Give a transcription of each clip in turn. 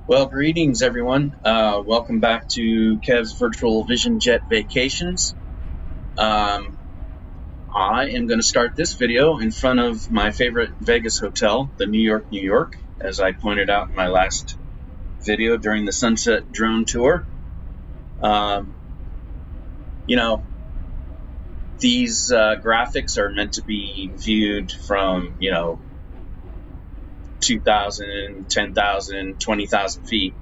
Well, greetings everyone. Welcome back to Kev's Virtual Vision Jet Vacations. I am going to start this video in front of my favorite Vegas hotel, the New York, New York, as I pointed out in my last video during the Sunset Drone Tour. These graphics are meant to be viewed from, 2,000, 10,000, 20,000 feet.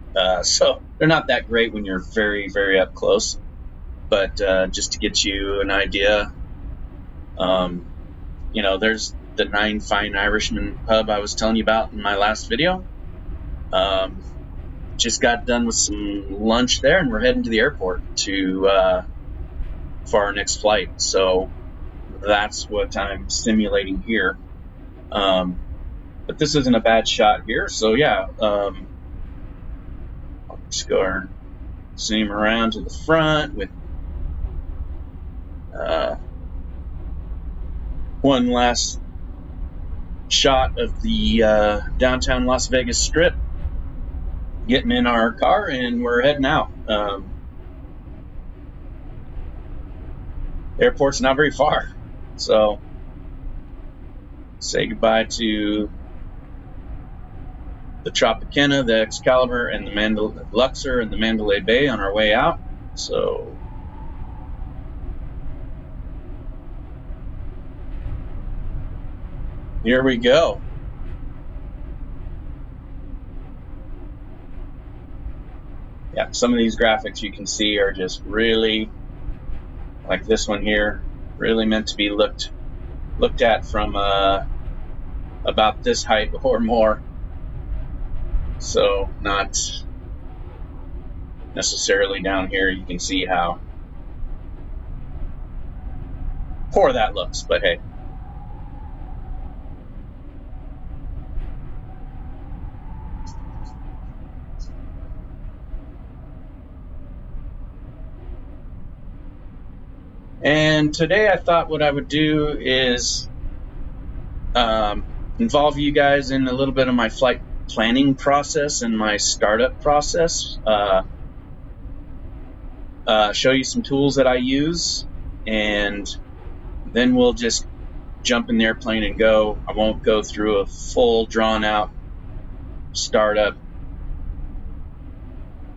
So they're not that great when you're very, very up close. But just to get you an idea, there's the 9 Fine Irishman pub I was telling you about in my last video. Just got done with some lunch there, and we're heading to the airport for our next flight. So that's what I'm simulating here. But this isn't a bad shot here, so yeah, I'll just go and zoom around to the front with one last shot of the downtown Las Vegas Strip, getting in our car, and we're heading out. The airport's not very far, so say goodbye to the Tropicana, the Excalibur, and the Luxor and the Mandalay Bay on our way out. So here we go. Yeah, some of these graphics you can see are just really, like this one here, really meant to be looked at from about this height or more. So not necessarily down here. You can see how poor that looks, but hey. And today I thought what I would do is involve you guys in a little bit of my flight planning process and my startup process. Show you some tools that I use, and then we'll just jump in the airplane and go. I won't go through a full drawn out startup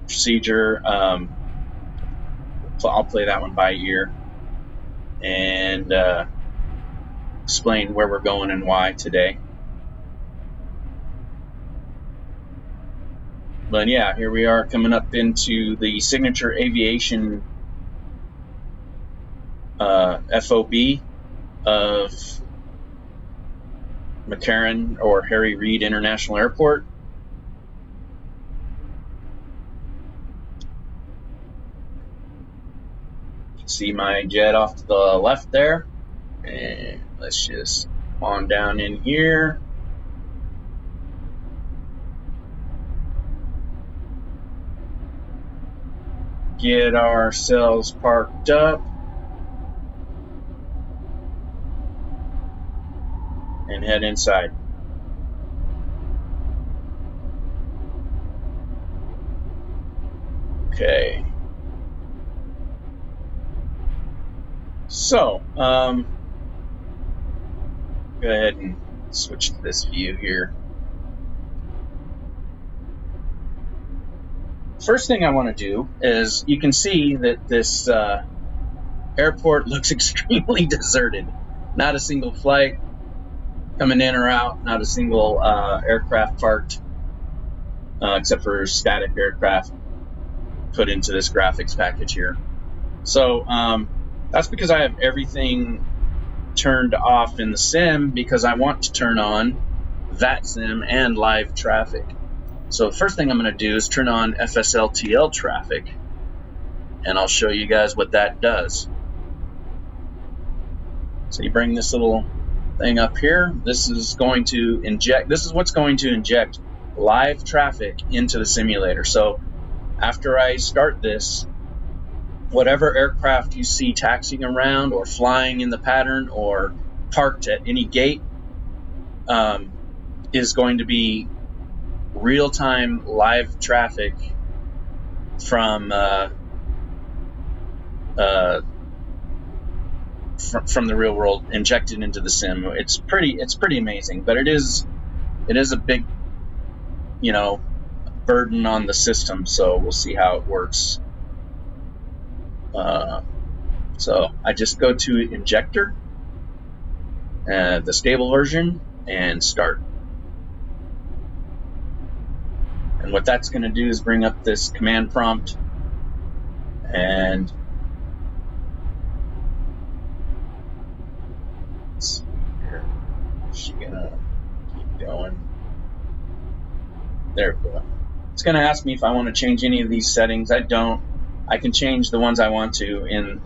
procedure. I'll play that one by ear and explain where we're going and why today. But yeah, here we are coming up into the Signature Aviation FOB of McCarran or Harry Reid International Airport. You can see my jet off to the left there. And let's just come on down in here. Get ourselves parked up and head inside. Okay. So, go ahead and switch to this view here. First thing I want to do is, you can see that this airport looks extremely deserted. Not a single flight coming in or out, not a single aircraft parked, except for static aircraft put into this graphics package here. So that's because I have everything turned off in the sim, because I want to turn on that sim and live traffic. So the first thing I'm going to do is turn on FSLTL traffic, and I'll show you guys what that does. So you bring this little thing up here. This is going to inject, this is what's going to inject live traffic into the simulator. So after I start this, whatever aircraft you see taxiing around or flying in the pattern or parked at any gate is going to be real-time live traffic from the real world injected into the sim. It's pretty amazing, but it is a big, burden on the system. So we'll see how it works. So I just go to injector, the stable version, and start. And what that's going to do is bring up this command prompt, and let's see here. Is she gonna keep going? There we go. It's going to ask me if I want to change any of these settings. I don't. I can change the ones I want to in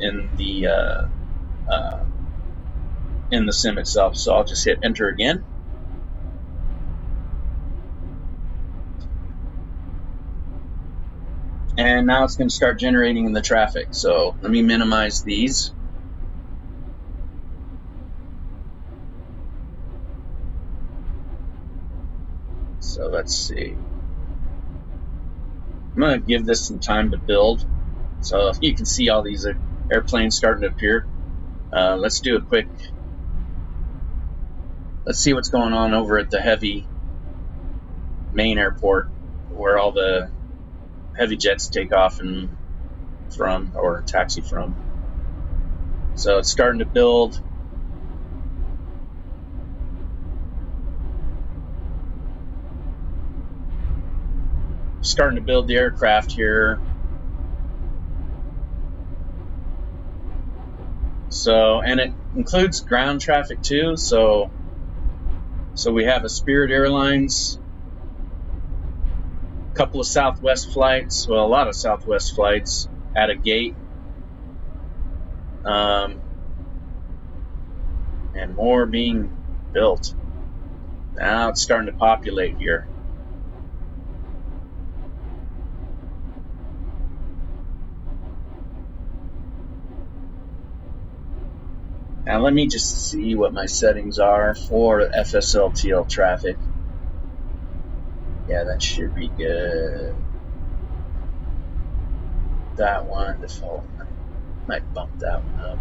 the sim itself. So I'll just hit enter again. And now it's going to start generating the traffic. So let me minimize these. So let's see. I'm going to give this some time to build. So you can see all these airplanes starting to appear. Let's do a quick. Let's see what's going on over at the heavy main airport, where all the heavy jets take off and from, or taxi from. So it's starting to build. Starting to build the aircraft here. So, and it includes ground traffic too. So we have a Spirit Airlines, a couple of Southwest flights, well, a lot of Southwest flights at a gate, and more being built. Now it's starting to populate here. Now let me just see what my settings are for FSLTL traffic. Yeah, that should be good. That one, default. Might bump that one up.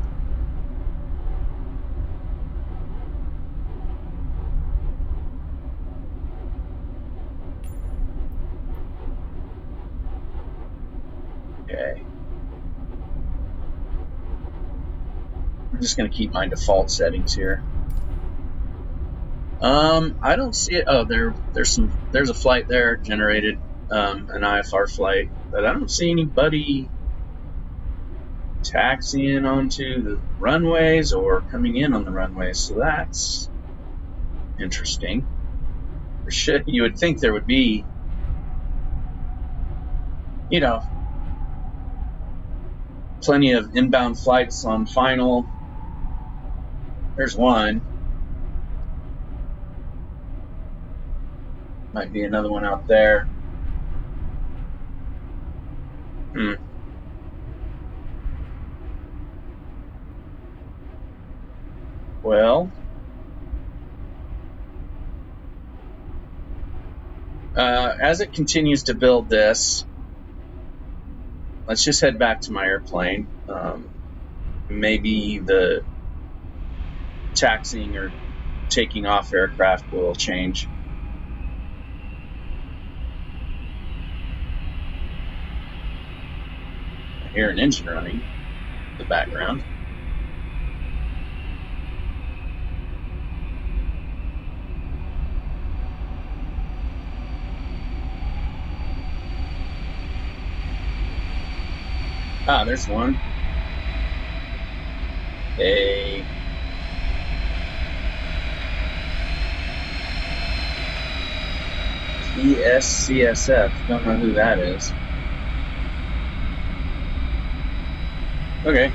Okay. I'm just going to keep my default settings here. I don't see it. Oh, there's a flight there generated, an IFR flight, but I don't see anybody taxiing onto the runways or coming in on the runways. So that's interesting. You would think there would be, plenty of inbound flights on final. There's one. Might be another one out there. Well, as it continues to build this, let's just head back to my airplane. Maybe the taxiing or taking off aircraft will change. I hear an engine running in the background. Ah, there's one. A PSCSF. Don't know who that is. Okay.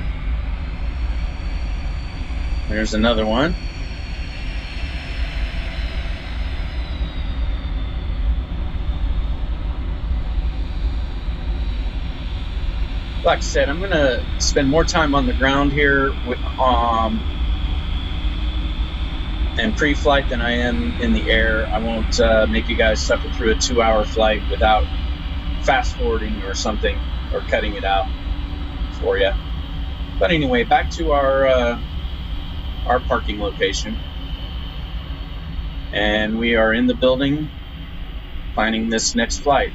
There's another one. Like I said, I'm going to spend more time on the ground here with, and pre-flight than I am in the air. I won't make you guys suffer through a 2-hour flight without fast forwarding or something, or cutting it out for you. But anyway, back to our parking location, and we are in the building planning this next flight.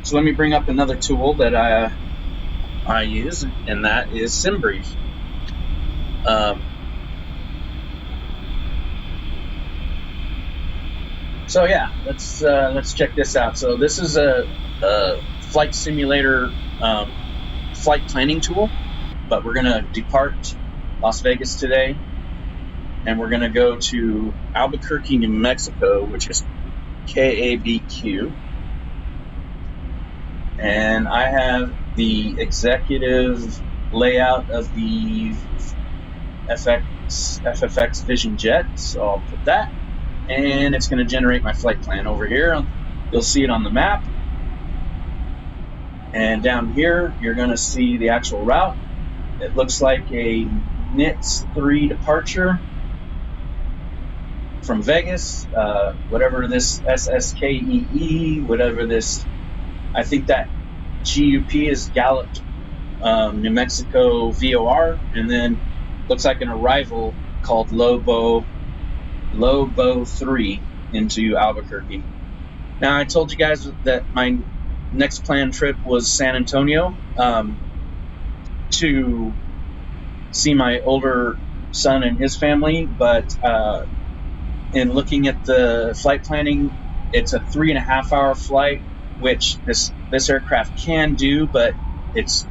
So let me bring up another tool that I use, and that is SimBrief. So yeah, let's check this out. So this is a flight simulator flight planning tool, but we're gonna depart Las Vegas today, and we're gonna go to Albuquerque, New Mexico, which is KABQ. And I have the executive layout of the FFX Vision Jet, so I'll put that, and it's going to generate my flight plan over here. You'll see it on the map, and down here you're going to see the actual route. It looks like a NITS 3 departure from Vegas, whatever this SSKEE, whatever this, I think that GUP is Gallup, New Mexico VOR, and then looks like an arrival called Lobo 3 into Albuquerque. Now, I told you guys that my next planned trip was San Antonio to see my older son and his family, but in looking at the flight planning, it's a 3.5-hour flight, which this aircraft can do, but it's,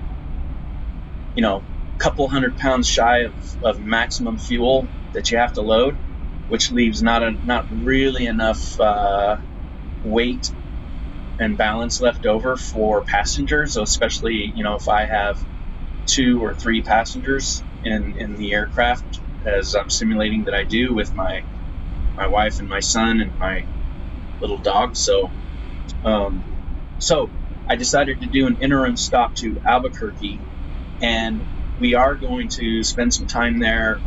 a couple hundred pounds shy of maximum fuel that you have to load, which leaves not really enough weight and balance left over for passengers, especially if I have 2 or 3 passengers in the aircraft, as I'm simulating that I do with my wife and my son and my little dog. So I decided to do an interim stop to Albuquerque, and we are going to spend some time there.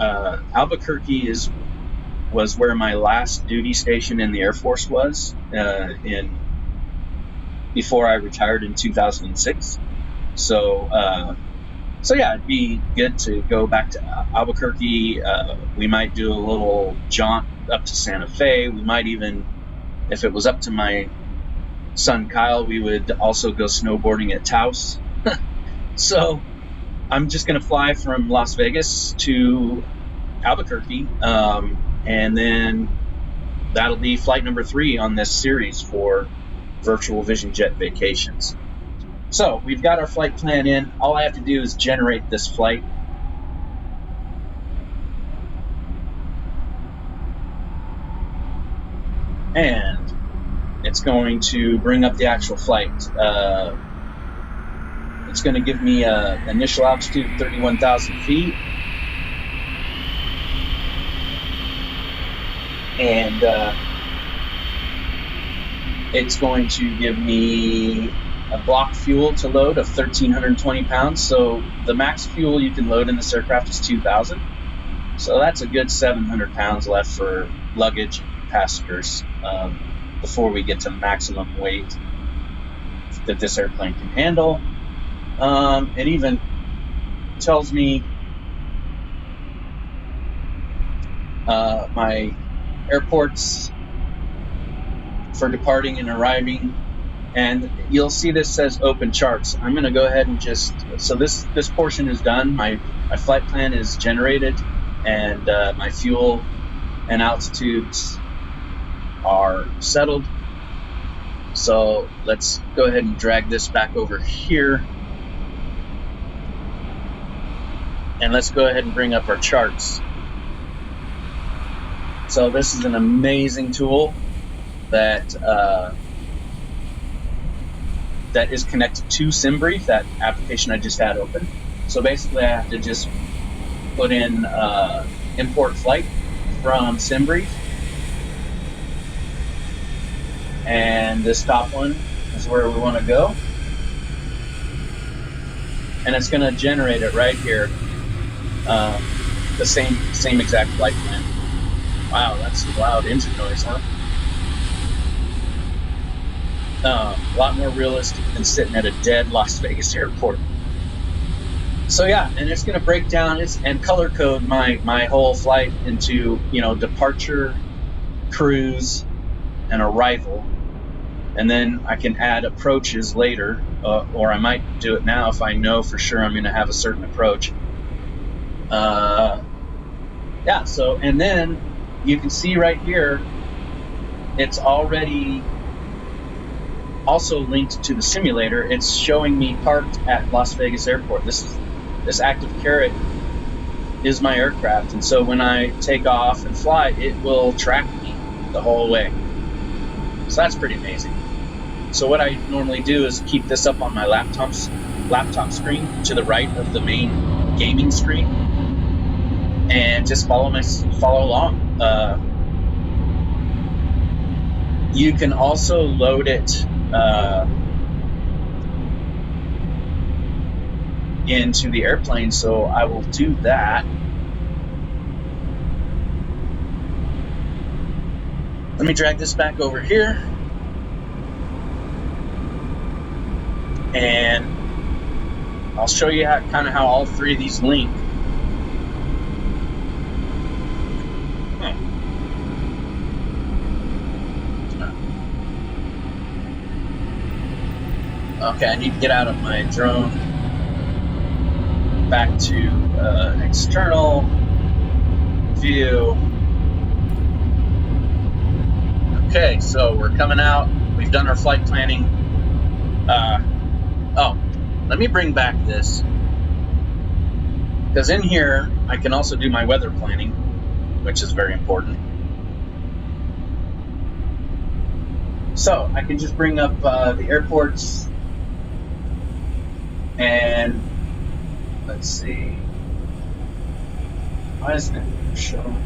Albuquerque was where my last duty station in the Air Force was before I retired in 2006. So yeah, it'd be good to go back to Albuquerque. We might do a little jaunt up to Santa Fe. We might even, if it was up to my son Kyle, we would also go snowboarding at Taos. So I'm just going to fly from Las Vegas to Albuquerque, and then that'll be flight number 3 on this series for Virtual Vision Jet Vacations. So we've got our flight plan in. All I have to do is generate this flight. And it's going to bring up the actual flight. It's going to give me an initial altitude of 31,000 feet. And it's going to give me a block fuel to load of 1,320 pounds. So the max fuel you can load in this aircraft is 2,000. So that's a good 700 pounds left for luggage and passengers before we get to maximum weight that this airplane can handle. It even tells me my airports for departing and arriving, and you'll see this says open charts. I'm going to go ahead and so this portion is done. My flight plan is generated, and my fuel and altitudes are settled. So let's go ahead and drag this back over here, and let's go ahead and bring up our charts. So this is an amazing tool that is connected to SimBrief, that application I just had open. So basically I have to just put in import flight from SimBrief, and this top one is where we want to go, and it's going to generate it right here, the same exact flight plan. Wow, that's a loud engine noise, huh? A lot more realistic than sitting at a dead Las Vegas airport. So yeah, and it's going to break down and color code my whole flight into, departure, cruise, and arrival. And then I can add approaches later, or I might do it now if I know for sure I'm going to have a certain approach. Yeah, so, and then you can see right here, it's already also linked to the simulator. It's showing me parked at Las Vegas Airport. This active caret is my aircraft, and so when I take off and fly, it will track me the whole way. So that's pretty amazing. So what I normally do is keep this up on my laptop screen to the right of the main gaming screen, and just follow along. You can also load it into the airplane, so I will do that. Let me drag this back over here, and I'll show you how all three of these link. Okay, I need to get out of my drone, back to external view. Okay, so we're coming out. We've done our flight planning. Let me bring back this, because in here I can also do my weather planning, which is very important. So I can just bring up the airports, and let's see. Why isn't it showing?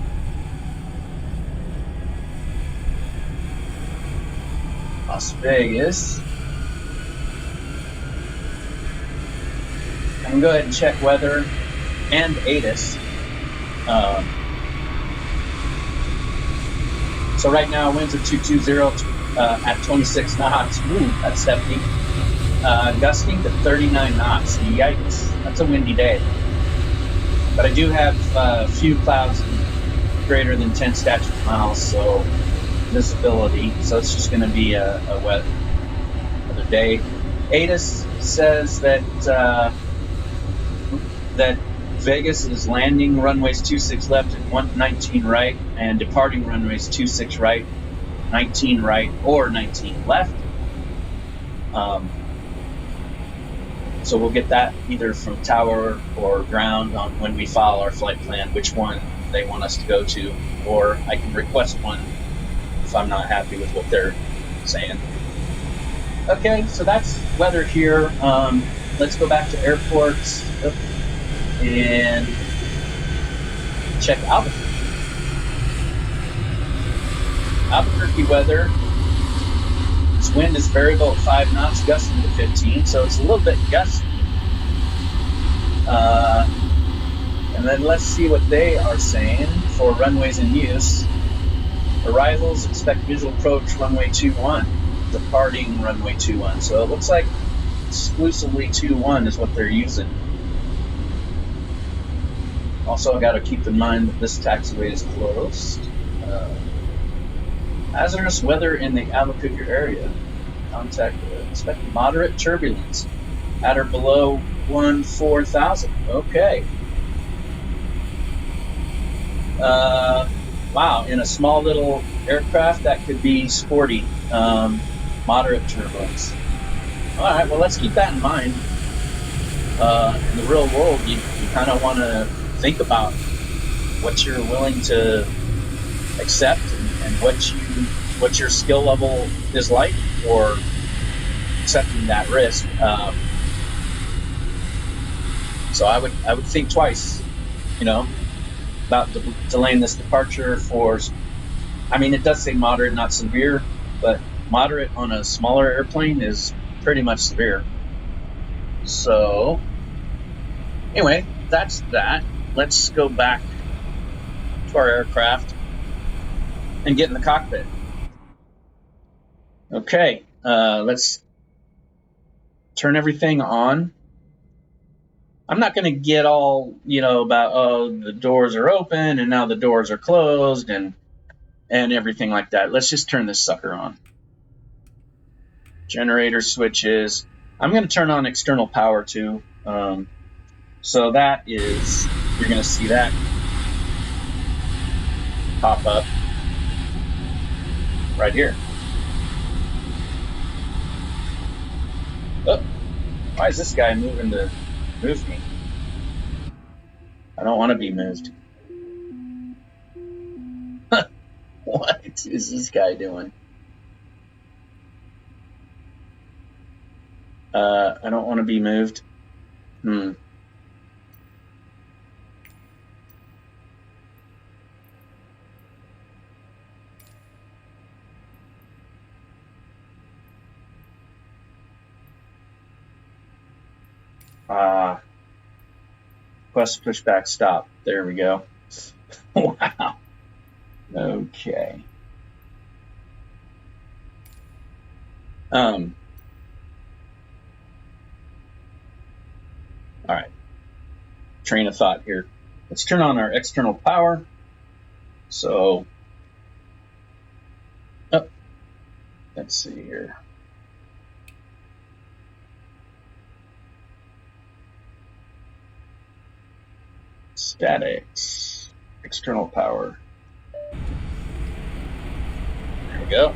Las Vegas. I can go ahead and check weather and ATIS. So right now winds are 220 at 26 knots. Ooh, that's hefty. Gusting to 39 knots. Yikes, that's a windy day. But I do have a few clouds greater than 10 statute miles, so visibility. So it's just going to be a wet weather day. ATIS says that Vegas is landing runways 26 left and 19 right, and departing runways 26 right, 19 right, or 19 left. So we'll get that either from tower or ground on when we file our flight plan, which one they want us to go to, or I can request one if I'm not happy with what they're saying. Okay, so that's weather here. Let's go back to airports and check Albuquerque. Albuquerque weather. This wind is variable at 5 knots, gusting to 15, so it's a little bit gusty. And then let's see what they are saying for runways in use. Arrivals, expect visual approach runway 21, departing runway 21. So it looks like exclusively 21 is what they're using. Also, I got to keep in mind that this taxiway is closed. Hazardous weather in the Albuquerque area. Contact, expect moderate turbulence at or below 14,000. Okay. Wow, in a small little aircraft, that could be sporty. Moderate turbulence. All right, well, let's keep that in mind. In the real world, you kind of want to think about what you're willing to accept and what your skill level is like for accepting that risk. So I would think twice, about delaying this departure for. I mean, it does say moderate, not severe, but moderate on a smaller airplane is pretty much severe. So anyway, that's that. Let's go back to our aircraft. and get in the cockpit. Okay, let's turn everything on. I'm not going to get all, about, oh, the doors are open and now the doors are closed and everything like that. Let's just turn this sucker on. Generator switches. I'm going to turn on external power too. So that is, you're going to see that pop up right here. Oh, why is this guy moving to move me? I don't want to be moved. What is this guy doing? I don't want to be moved. Request pushback stop. There we go. Wow. Okay. All right. Train of thought here. Let's turn on our external power. So, let's see here. Statics, external power. There we go.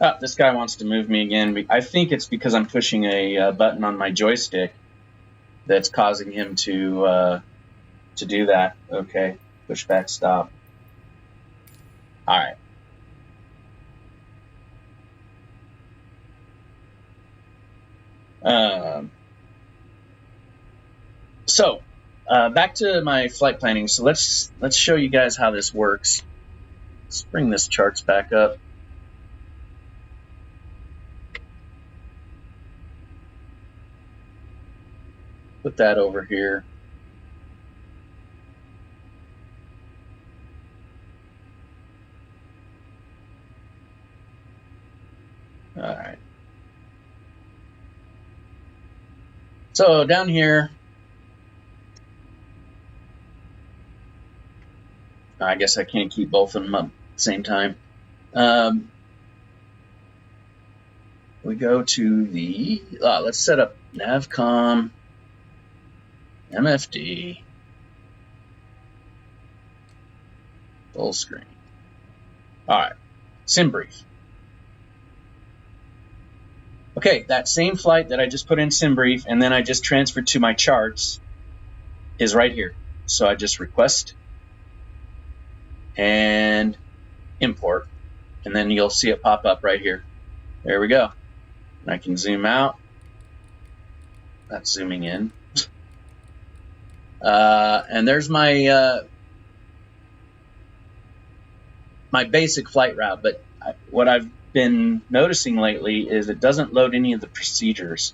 Oh, this guy wants to move me again. I think it's because I'm pushing a button on my joystick that's causing him to do that. Okay, pushback stop. All right. So back to my flight planning. So let's show you guys how this works. Let's bring this charts back up. Put that over here. All right. So down here, I guess I can't keep both of them up at the same time. We go to the, let's set up Navcom, MFD, full screen. All right, SimBrief. Okay, that same flight that I just put in SimBrief and then I just transferred to my charts is right here. So I just request and import, and then you'll see it pop up right here. There we go. And I can zoom out. That's zooming in. And there's my my basic flight route. But what I've been noticing lately is it doesn't load any of the procedures.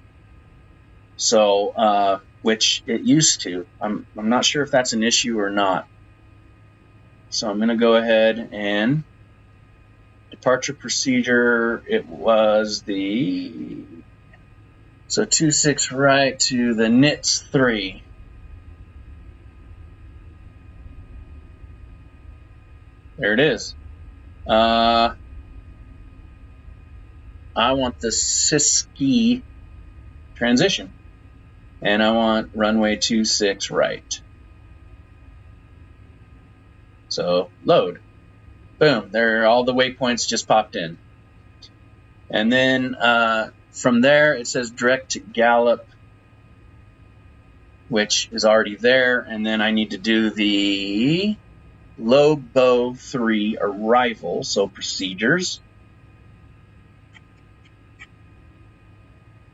So, which it used to. I'm not sure if that's an issue or not. So I'm going to go ahead and departure procedure. It was the 26 right to the NITS 3. There it is. I want the Siski transition, and I want runway 26 right. So load. Boom, there, all the waypoints just popped in. And then from there, it says direct to Gallup, which is already there. And then I need to do the Lobo 3 arrival, so procedures.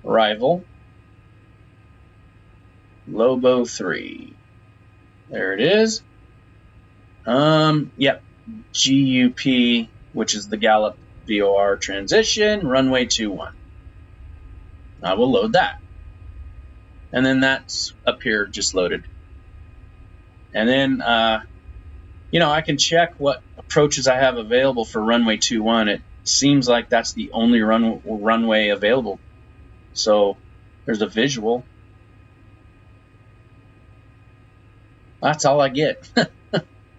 Arrival. Lobo 3. There it is. Yep. GUP, which is the Gallup VOR transition, runway 21. I will load that. And then that's up here just loaded. And then, I can check what approaches I have available for runway 21. It seems like that's the only runway available. So there's a visual. That's all I get.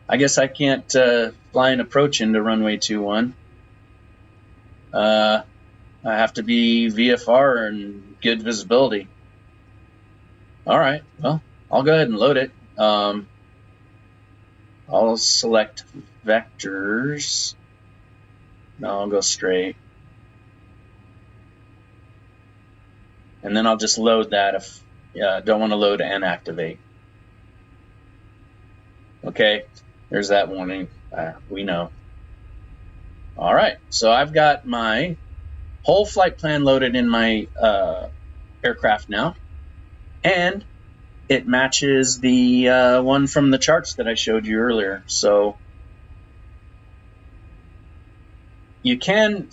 I guess I can't fly an approach into runway 21. I have to be VFR and good visibility. All right, well, I'll go ahead and load it. I'll select vectors. No, I'll go straight. And then I'll just load that if I don't want to load and activate. Okay, there's that warning. We know. All right, so I've got my whole flight plan loaded in my aircraft now. And it matches the one from the charts that I showed you earlier. So you can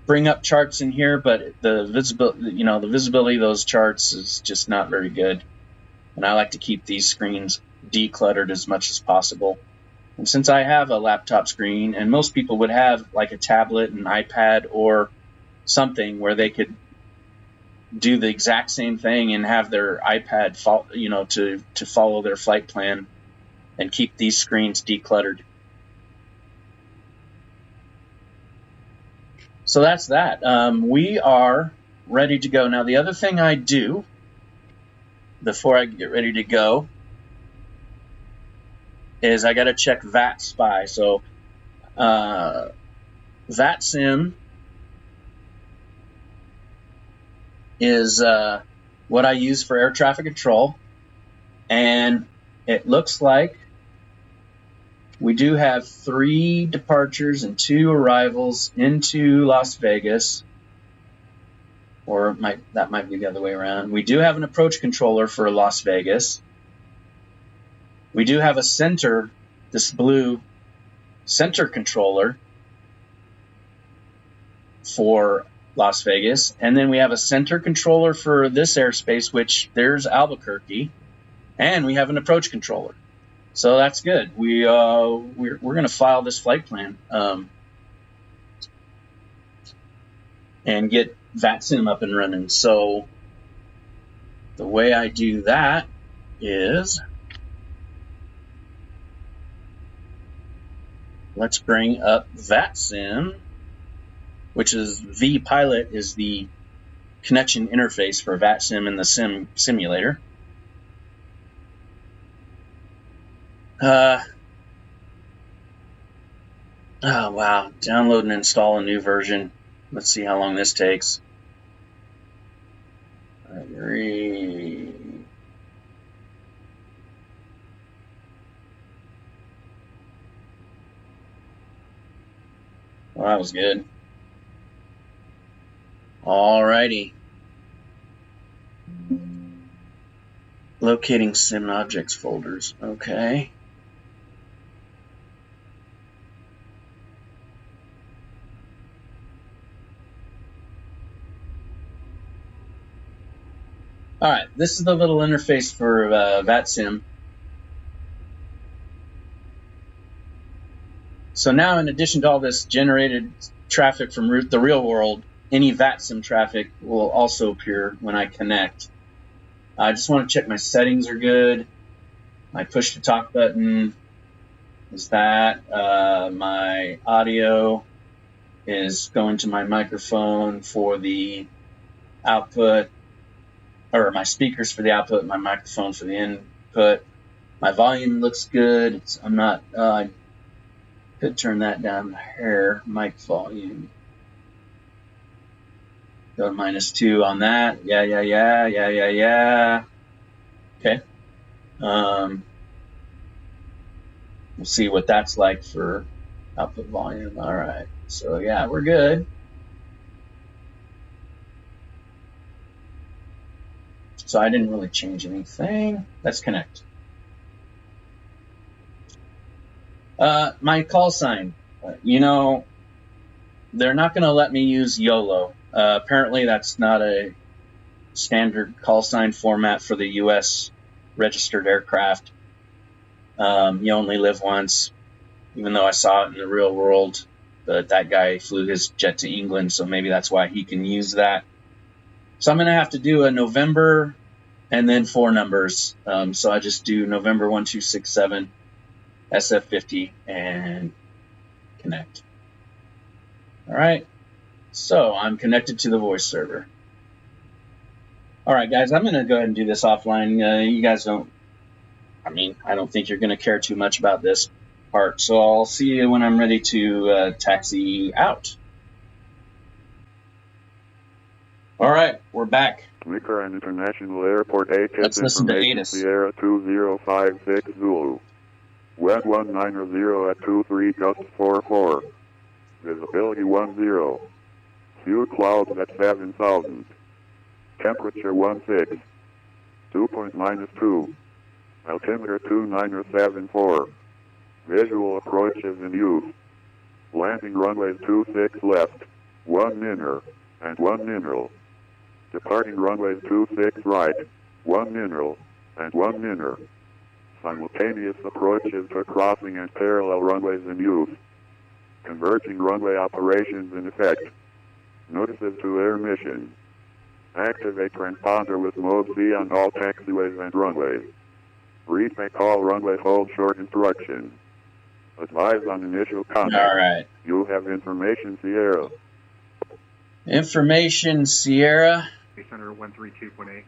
bring up charts in here, but the visibility of those charts is just not very good. And I like to keep these screens decluttered as much as possible. And since I have a laptop screen, and most people would have like a tablet, an iPad, or something where they could do the exact same thing and have their iPad to follow their flight plan and keep these screens decluttered. So that's that. We are ready to go. Now, the other thing I do before I get ready to go is I got to check VATSPY. So VATSIM is what I use for air traffic control, and it looks like we do have 3 departures and 2 arrivals into Las Vegas, or that might be the other way around. We do have an approach controller for Las Vegas. We do have a center, this blue center controller for Las Vegas, and then we have a center controller for this airspace, which there's Albuquerque, and we have an approach controller. So that's good. We're going to file this flight plan and get VATSIM up and running. So the way I do that is, let's bring up VATSIM, which is vPilot is the connection interface for VATSIM in the simulator. Oh wow, download and install a new version. Let's see how long this takes. Well, that was good. Alrighty. Locating sim objects folders. Okay. All right, this is the little interface for VATSIM. So now, in addition to all this generated traffic from the real world, any VATSIM traffic will also appear when I connect. I just want to check my settings are good. My push to talk button is that. My audio is going to my microphone for the output, or my speakers for the output, my microphone for the input. My volume looks good. I could turn that down a hair. Mic volume. Go to -2 on that. Yeah. Okay. We'll see what that's like for output volume. All right. So yeah, we're good. So I didn't really change anything. Let's connect. My call sign. They're not going to let me use YOLO. Apparently, that's not a standard call sign format for the U.S. registered aircraft. You only live once. even though I saw it in the real world. But that guy flew his jet to England, so maybe that's why he can use that. So I'm going to have to do a November and then 4 numbers. So I just do November 1267, SF50, and connect. All right. So I'm connected to the voice server. All right, guys, I'm going to go ahead and do this offline. You guys don't, I don't think you're going to care too much about this part. So I'll see you when I'm ready to taxi out. All right, we're back. Albuquerque International Airport, ATIS. Let's listen to ATIS. Sierra 2056 Zulu. Wet 190 at 23 gust 44. Visibility 10. Few clouds at 7,000. Temperature 16. Dew point -2. Altimeter 2974. Visual approach is in use. Landing runways 26 left, 1 inner, and 1 mineral. Departing runways 26 right, 1 mineral, and 1 inner. Simultaneous approaches to crossing and parallel runways in use. Converging runway operations in effect. Notices to air mission. Activate transponder with mode C on all taxiways and runways. Read may call runway hold short instruction. Advise on initial contact. All right. You have information Sierra. Information Sierra. Center 132.8.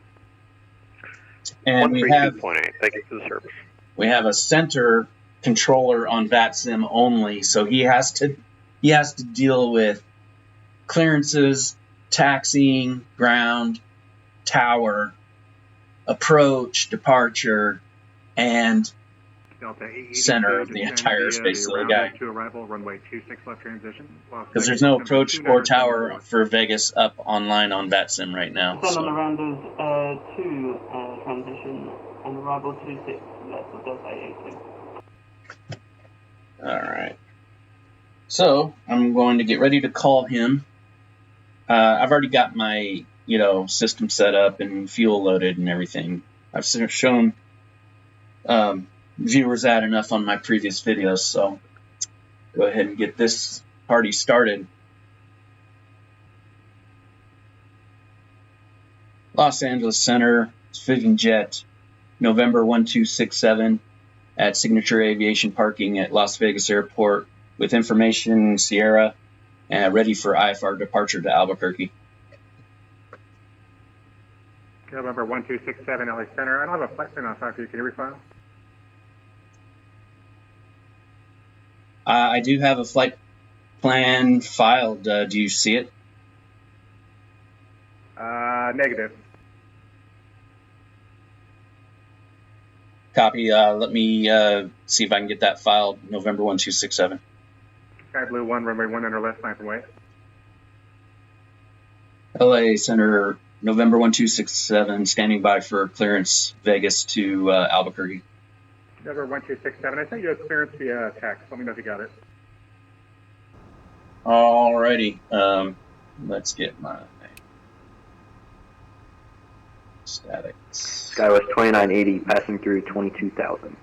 And we have 132.8. Thank you for the service. we have a center controller on VATSIM only, so he has to deal with clearances, taxiing, ground, tower, approach, departure, and Delta 882 center of the entire space. So the guy, to arrival, runway 26 left transition. because there's no approach or tower for Vegas up online on VATSIM right now. Descend on So. the Rounders 2 transition and arrival 26 left of Delta 882. All right. So I'm going to get ready to call him. I've already got my system set up and fuel loaded and everything. I've shown viewers that enough on my previous videos, so go ahead and get this party started. Los Angeles Center, Vivian Jet, November 1267 at Signature Aviation Parking at Las Vegas Airport with information Sierra and ready for IFR departure to Albuquerque. November 1267 LA Center. I don't have a flight plan on file for you. Can you refile? I do have a flight plan filed. Do you see it? Negative. Copy. Let me see if I can get that filed. November 1267. Sky Blue 1, runway 1 under left, 9 away. LA Center, November 1267, standing by for clearance Vegas to Albuquerque. November 1267. I sent you a clearance via text. Let me know if you got it. Alrighty. Let's get my static. SkyWest 2980, passing through 22,000.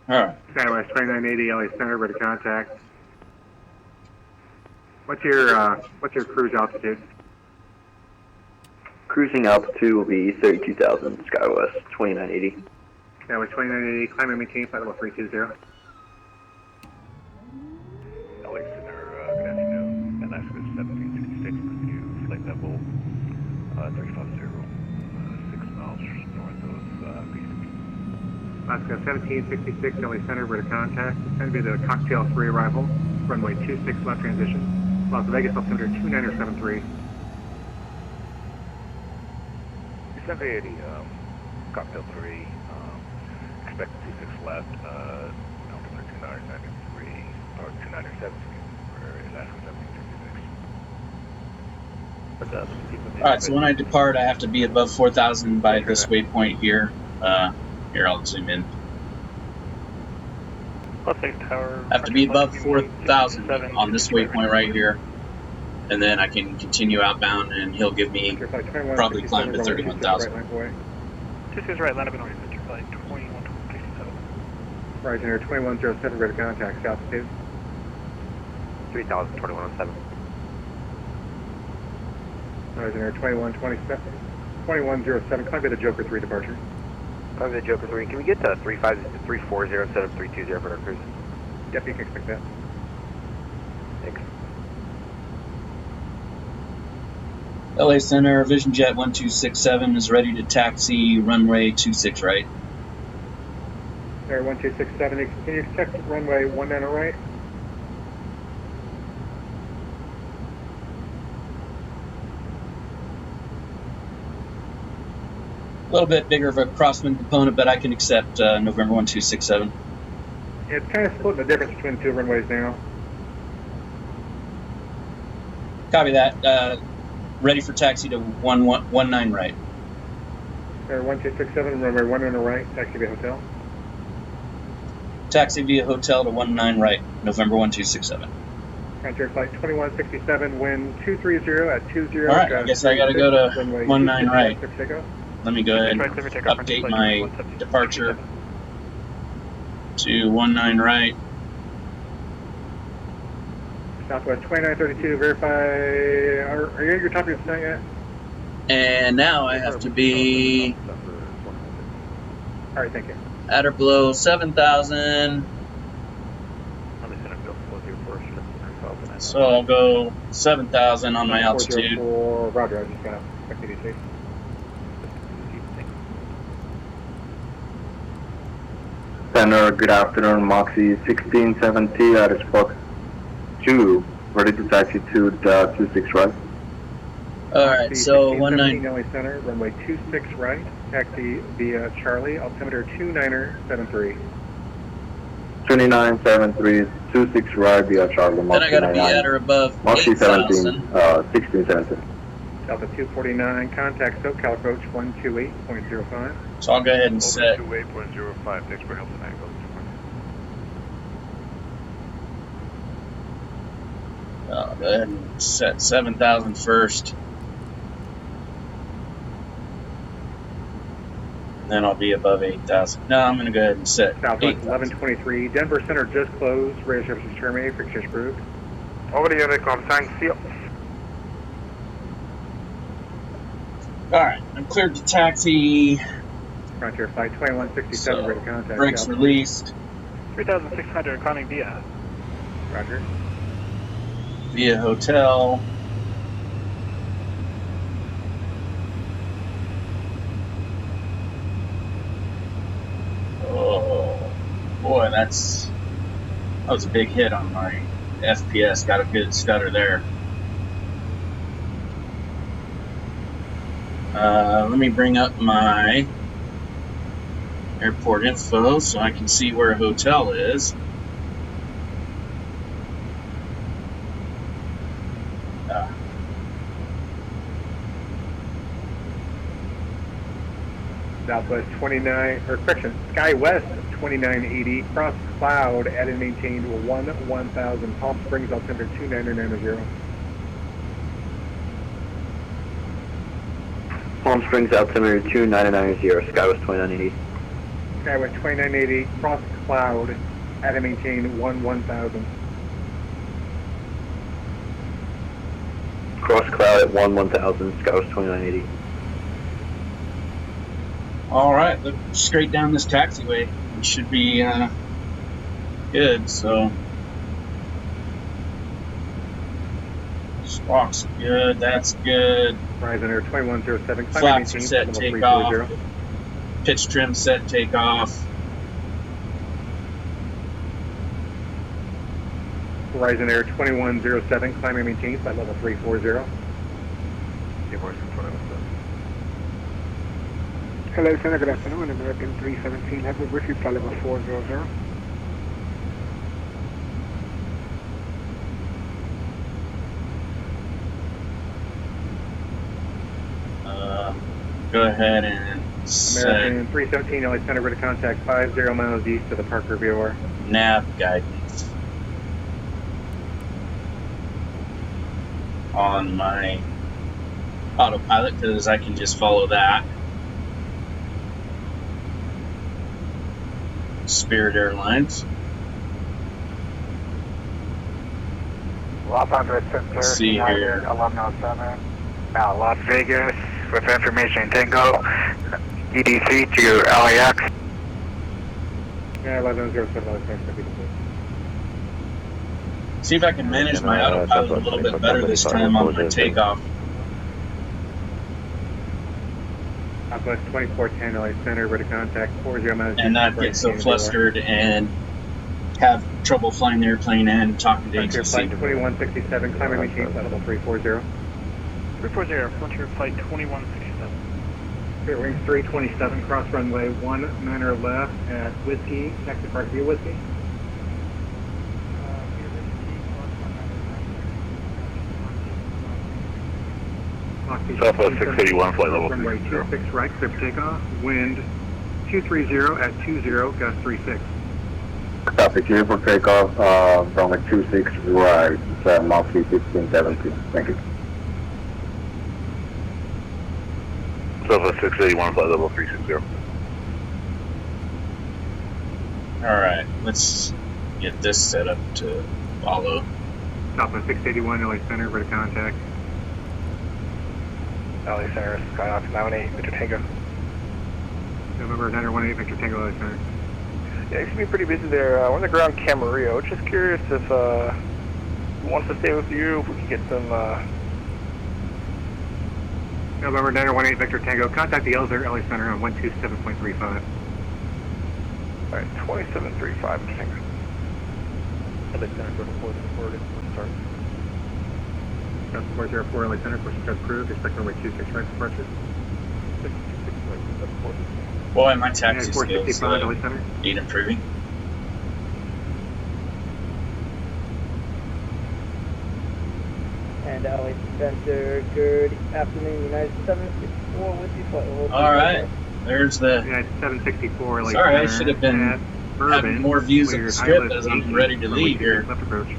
Alright. SkyWest 2980 LA Center, ready to contact. What's your cruise altitude? Cruising altitude will be 32,000, SkyWest 2980. SkyWest 2980, climb and maintain flight level 320. LA Center, good afternoon. Alaska 1766, pursue flight level 350, 6 miles north of KABQ. Alaska 1766, LA Center, ready to contact. It's going to be the Cocktail 3 arrival, runway 26 left transition. Las Vegas altimeter 2973. 780, Cocktail 3, expect 26 left, altimeter 2993, or 297, for Alaska 1766. Alright, so when I depart, I have to be above 4,000 by this waypoint here. Here, I'll zoom in. Las Vegas Tower. I have to be above 4,000 on this waypoint right here. and then I can continue outbound, and he'll give me probably climb to 31,000. 26 right, line up and order, Victor flight 2167. Horizon Air 2107, ready to contact, altitude. 3000, 2107. Horizon Air 2107, climb to the Joker 3 departure. Climb to the Joker 3. Can we get to 340 instead of 320 for our cruise? Yep, you can expect that. Thanks. LA Center, Vision Jet 1267 is ready to taxi runway 26 right. Air 1267, can you check runway 19 right? A little bit bigger of a crosswind component, but I can accept November 1267. It's kind of splitting the difference between the two runways now. Copy that. Ready for taxi to 19 right. Air 1267, runway 19 right, taxi via hotel. Taxi via hotel to 19 right, November 1267. Frontier flight 2167, wind 230 at 20. All right, I guess I got to go to 19 right. Let me go ahead and update my departure to 19 right. Southwest 2932, verify. Are you at your top of your descent yet? And now I have to be All right, thank you. at or below 7,000. So I'll go 7,000 on my altitude. 404, Roger, I just got FTDC. Center, good afternoon, Moxie 1670 at Spock 2, ready to taxi to the 26 right. Alright, so 19. LA Center, runway 26 right, taxi via Charlie, altimeter 2973. 2973, 26 right via Charlie, Then Moxie I gotta be 99. at or above Moxie 17, 8,000. 1670. Delta 249, contact SoCal approach 128.05. So I'll go ahead and set 28.05, thanks for helping angle. I'll go ahead and set 7,000 first. And then I'll be above 8,000. No, I'm going to go ahead and set Southwest 8,000. 1123, Denver Center just closed, radio services terminated, fixtures approved. Over to Unicom, thanks, see you. Alright, I'm cleared to taxi. Frontier flight 2167, So, ready to contact. brakes released 3,600, climbing via. Roger. via hotel. Oh, boy, that was a big hit on my FPS. Got a good stutter there. Let me bring up my airport info so I can see where a hotel is. Southwest 29, or correction, SkyWest 2980, cross cloud, at and maintained 1000, Palm Springs, altimeter 2990. Palm Springs altimeter 2990, SkyWest 2980. SkyWest 2980, cross cloud, at and maintained 1000. Cross cloud at 1000, SkyWest 2980. All right, look straight down this taxiway. It should be good. So squawk's good. That's good. Horizon Air 2107, Flaps are set takeoff. Pitch trim set takeoff. Horizon Air 2107, climb and maintain, flight level 340. Hello, Center, good afternoon. American 317, have a briefing, flight level 400. Go ahead and set American 317, LA Center, ready to contact 50 miles east of the Parker VOR. nav guidance. on my autopilot because I can just follow that. Spirit Airlines. Los Angeles Center, Let's see here. 1107. Now Las Vegas with information Tango, EDC to LAX. Yeah, 1107. See if I can manage my autopilot a little bit better this time on my takeoff. Southwest 2410 LA Center, ready to contact 40 and not get so flustered and have trouble flying the airplane and talking to Frontier ATC. Flight 2167, climbing machine, level 340. 340, Frontier Flight 2167. Spirit Wings 327, cross runway 19 left at Whiskey, next to Park View Whiskey. Southwest 681, flight level runway 26 right, clear for takeoff. Wind 230 at 20, gust 36. Copy, clear for takeoff, runway 26 right, it's Moxie 1670. Thank you. Southwest 681, flight level 360. Alright, let's get this set up to follow. Southwest 681, LA Center, ready to contact. LA Center, Skyhawk 918, Victor Tango. November 918, Victor Tango, LA Center. Yeah, it should be pretty busy there. We're on the ground Camarillo. Just curious if who wants to stay with you, if we can get some. November 918, Victor Tango. Contact the Elzer, LA Center on 127.35. Alright, 2735, Tango. LA Center, go to 404, start. 404, LA Center, push start approved. Expect runway 26 right departure. 626 right, that's 4. Boy, my taxi Yeah, skills 465, LA Center. need improving. And LA Center, good afternoon, United 764 with you. Alright, there's the... United 764, LA Sorry, I Center. should have been having more views of the strip as I'm ready to leave here. Left approach.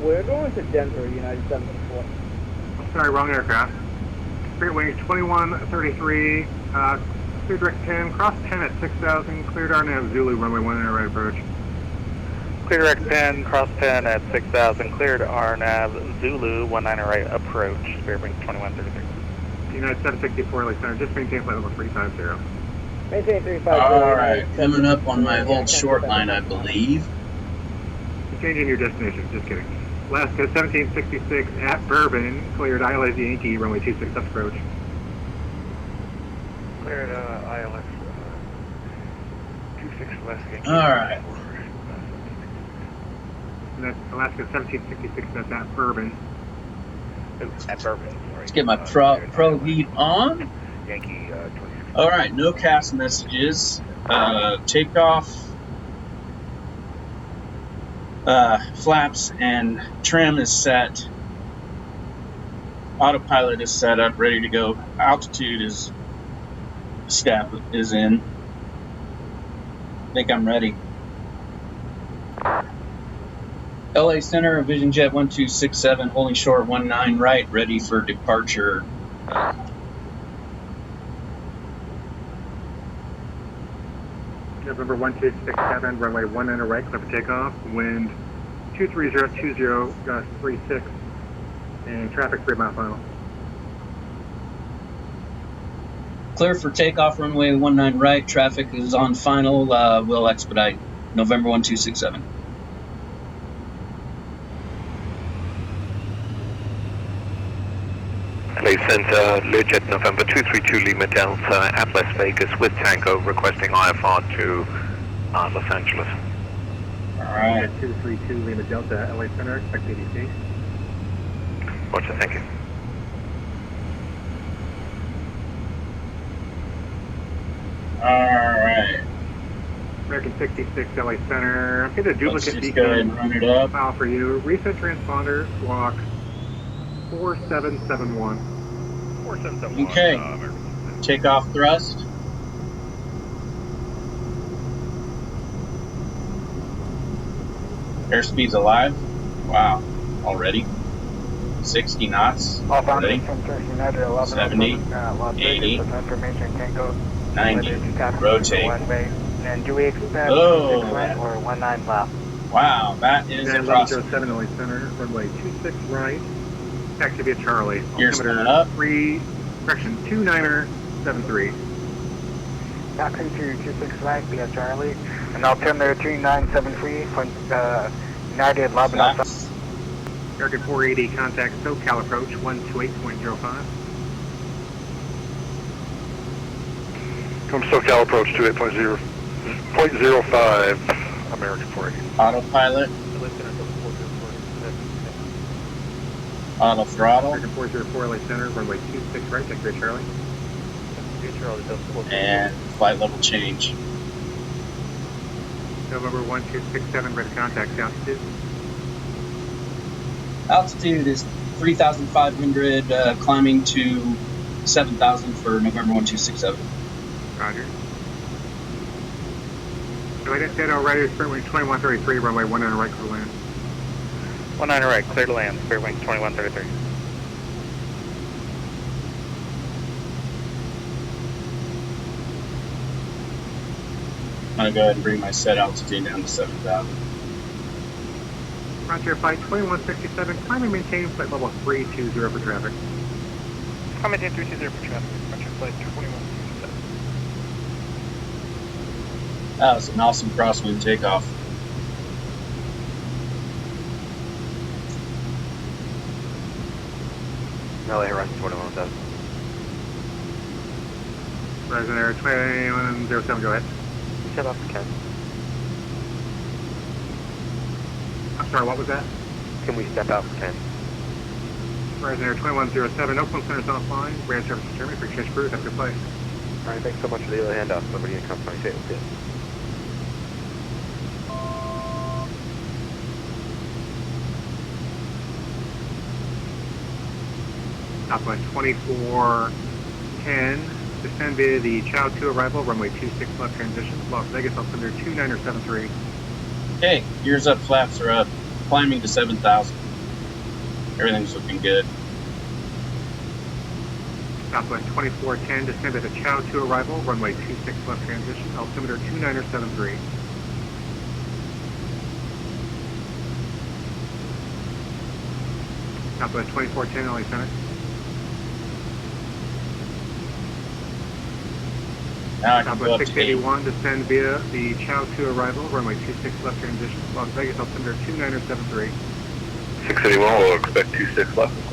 We're going to Denver, United 764. Sorry, wrong aircraft. Spirit Wings 2133, clear direct 10, cross 10 at 6,000, cleared RNAV Zulu, runway 19 right approach. Clear direct 10, cross 10 at 6,000, cleared RNAV Zulu, 19 right approach, Spirit Wings 2133. United 764, LA Center, just maintain flight level 350. Maintain 350. Alright, coming up on my hold short line, I believe. Changing your destination, just kidding. Alaska 1766 at Bourbon, cleared ILS Yankee, runway 26 up approach. Cleared ILS 26 Alaska Yankee. Alright. And that's Alaska 1766, that's at Bourbon. At Bourbon. Let's get my pro heat on. Yankee 26. Alright, no CAS messages. Takeoff. Flaps and trim is set. Autopilot is set up, ready to go. Altitude is in. I think I'm ready. LA Center, Vision Jet 1267, holding short 19 right, ready for departure. November 1267, runway 19 right, clear for takeoff. Wind 23020, gust 36, and traffic 3 mile final. Clear for takeoff, runway 19 right. Traffic is on final. We'll expedite. November 1267. LA Center, Learjet November 232 Lima Delta at Las Vegas with Tango, requesting IFR to Los Angeles. Alright. 232 Lima Delta, LA Center, expect ADC. Roger, thank you. Alright. American 66, LA Center. I'm getting a duplicate Let's just go ahead and run it up. file for you. Recent transponder, squawk 4771. 4771. Okay. Takeoff thrust. Airspeed's alive. Wow, already. 60 knots already. 70, 80, 90, rotate. And do we expect Oh, 26 right or 19 left? wow, that is a crossing. 1107 LA Center, runway 26 right, taxi via Charlie. Gears coming up. 2973. Taxi to 26 right via Charlie, and altimeter 2973 for United Lebanon. American 480, contact SoCal approach 128.05. From SoCal approach 28.0.05, American 480. Autopilot. Auto throttle. American 404 LA Center, runway 26 right, taxi via Charlie. And flight level change. November 1267, ready to contact altitude. Altitude is 3,500, climbing to 7,000 for November 1267. Roger. United Ditto, ready to sprint wing 2133, runway 19 right, clear to land. 19 right, clear to land, clear wing 2133. I'm going to go ahead and bring my set altitude down to 7,000. Frontier flight 2167, climb and maintain flight level 320 for traffic. Climb maintain 320 for traffic, Frontier flight 2167. That was an awesome crosswind takeoff. LA Horizon 2107. Horizon Air 2107, go ahead. Set off the Ken. I'm sorry, what was that? Can we step out for 10? Horizon Air 2107, Oakland Center's offline. Ground service determined for exchange crew. Have a good flight. Alright, thanks so much for the other handoff. Somebody in come 26. Yeah. Southwest 2410, descend via the Chow 2 arrival, runway 26 left transition, Las Vegas, altimeter 2973. Okay, gears up, flaps are up, climbing to 7,000. Everything's looking good. Southwest 2410, descend at the Chow 2 arrival, runway 26 left transition, altimeter 2973. Southwest 2410, LA Center. Now I can go up Southwest to 8. 681, descend via the Chow 2 arrival, runway 26 left transition, Las Vegas, altimeter 2973. 681 will expect 26 left.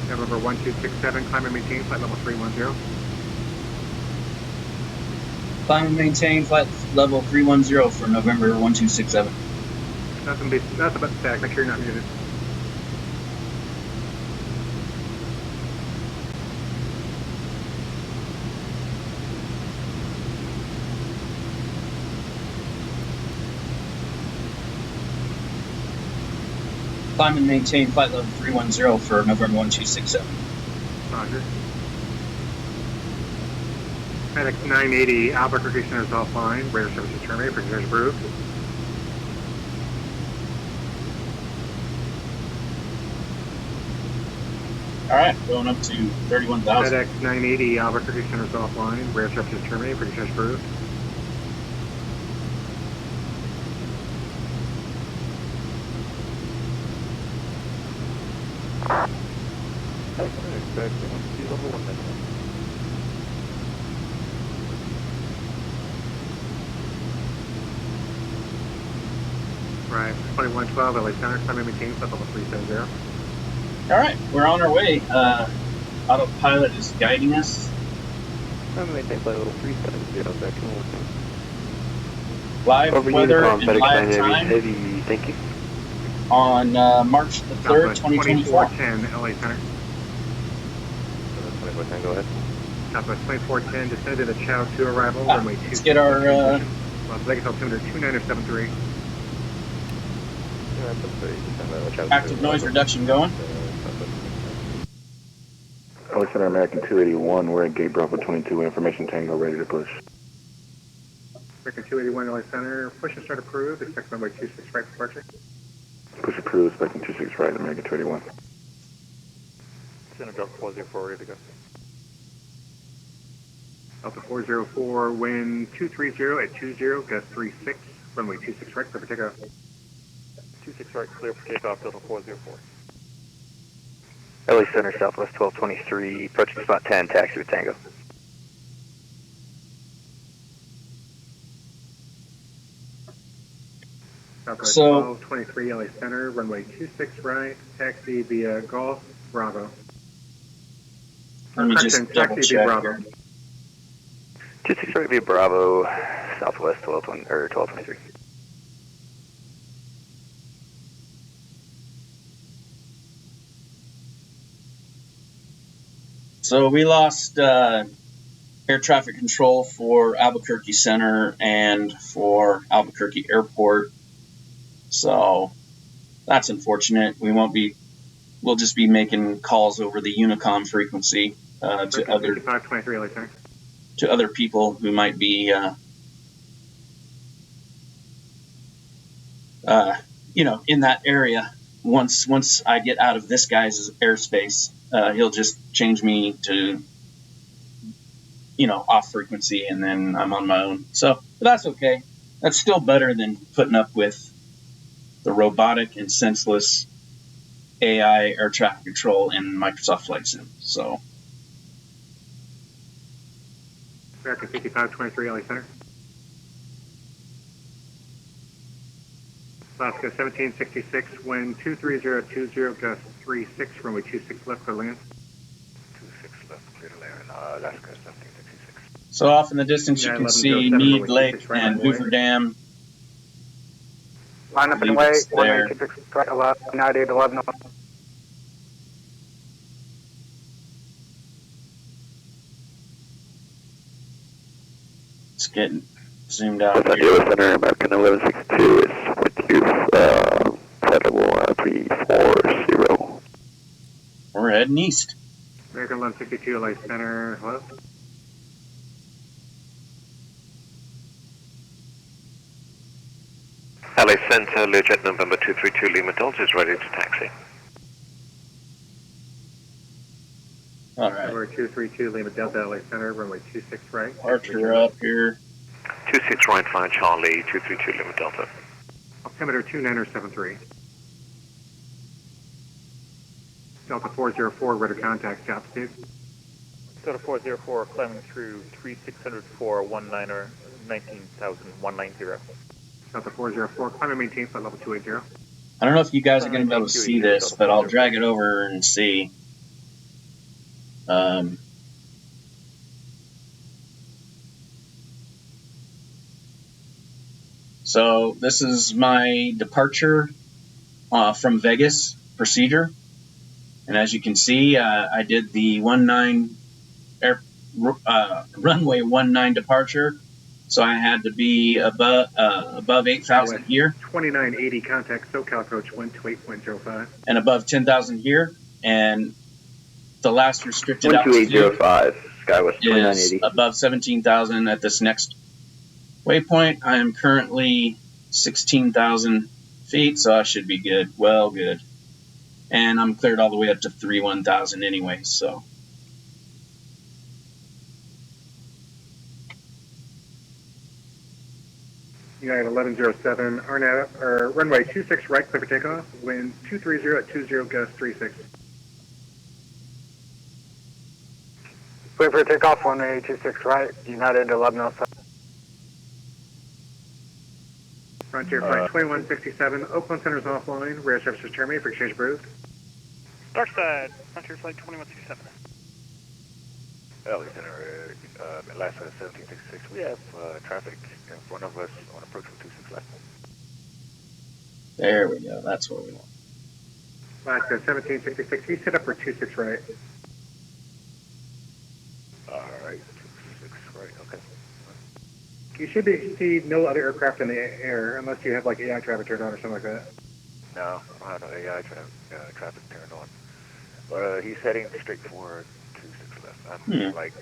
November 1267, climb and maintain, flight level 310. Climb and maintain flight level 310 for November 1267. That's about the stack, make sure you're not muted. Climb and maintain flight level 310 for November 1267. Roger. FedEx 980, Albuquerque Center's offline. Radar services terminated. Prisoners approved. Alright, going up to 31,000. FedEx 980, Albuquerque Center's offline. Radar services terminated. Prisoners approved. Right, 2112, LA Center, climb and maintain, flight level 370. Alright, we're on our way. Autopilot is guiding us. I'm going to maintain flight level 370, back to Live over weather Unicom, and FedEx live 980, time heavy, thank you. on March the 3rd, 2024. 2410, LA Center. 2410, go ahead. Southwest 2410, descend to the Chow 2 arrival, Ah, runway 2. let's get our Las Vegas altimeter 2973. active noise reduction going. LA Center, American 281, we're at Gate Bravo 22, information Tango, ready to push. American 281 LA Center, push and start approved, expect runway 26 right departure. Push approved, expecting 26 right, American 281. Center Delta 404, ready to go. Delta 404, wind 230 at 20, gust 36, runway 26 right, clear for takeoff. 26 right, clear for takeoff, Delta 404. LA Center, Southwest 1223, approaching spot 10, taxi with Tango. Southwest So- 1223 LA Center, runway 26 right, taxi via Golf, Bravo. Let me just Correction, double taxi via check Bravo. here. 26 right via Bravo, Southwest 1223. So we lost air traffic control for Albuquerque Center and for Albuquerque Airport. So that's unfortunate. We'll just be making calls over the Unicom frequency to other 5523 LA Center. to other people who might be in that area. Once I get out of this guy's airspace, he'll just change me to off frequency, and then I'm on my own. So that's okay. That's still better than putting up with the robotic and senseless AI air traffic control in Microsoft Flight Sim. So American 5523 LA Center. Alaska 1766, wind 23020, gust 36, runway 26 left for land. 26 left, clear to land, Alaska 1766. So off in the distance, you can see Mead Lake and Hoover Dam. Line up and wait, 1926 right, 98, 11. It's getting zoomed out Los here. Angeles Center, American 1162 is with you, flight level 340. We're heading east. American 1162 LA Center, hello? LA Center, Learjet November 232 Lima Delta is ready to taxi. All right. Runway 232 Lima Delta LA Center, runway 26 right. Archer up here. 26 right, fine Charlie, 232 Lima Delta. Altimeter 2973. Delta 404, ready to contact, altitude. Delta 404, climbing through 3604, 19er, 19,190. Delta 404, climb and maintain flight level 280. I don't know if you guys are going to be able to see this, but I'll drag it over and see. So this is my departure from Vegas procedure. And as you can see, I did the runway 19 departure. So I had to be above 8,000 here. 2980, contact SoCal approach 128.05. And above 10,000 here. And the last restricted altitude 12805, Skywest is 2980. above 17,000 at this next waypoint. I am currently 16,000 feet, so I should be good. Well, good. And I'm cleared all the way up to 31,000 anyway, so. United 1107, RNAV, or runway 26 right, clear for takeoff. Wind 230 at 20, gust 36. Clear for takeoff, runway 26 right, United 1107. Frontier flight 2167, Oakland Center is offline. Rear services terminated for exchange approved. Dark side, Frontier Flight 2167. LA Center, Alaska 1766. We have traffic in front of us on approach from 26 left. There we go. That's what we want. Alaska 1766, you set up for 26 right. All right, 26 right, okay. You should see no other aircraft in the air unless you have like AI traffic turned on or something like that. No, I don't have no AI traffic turned on. But he's heading straight for 26 Like,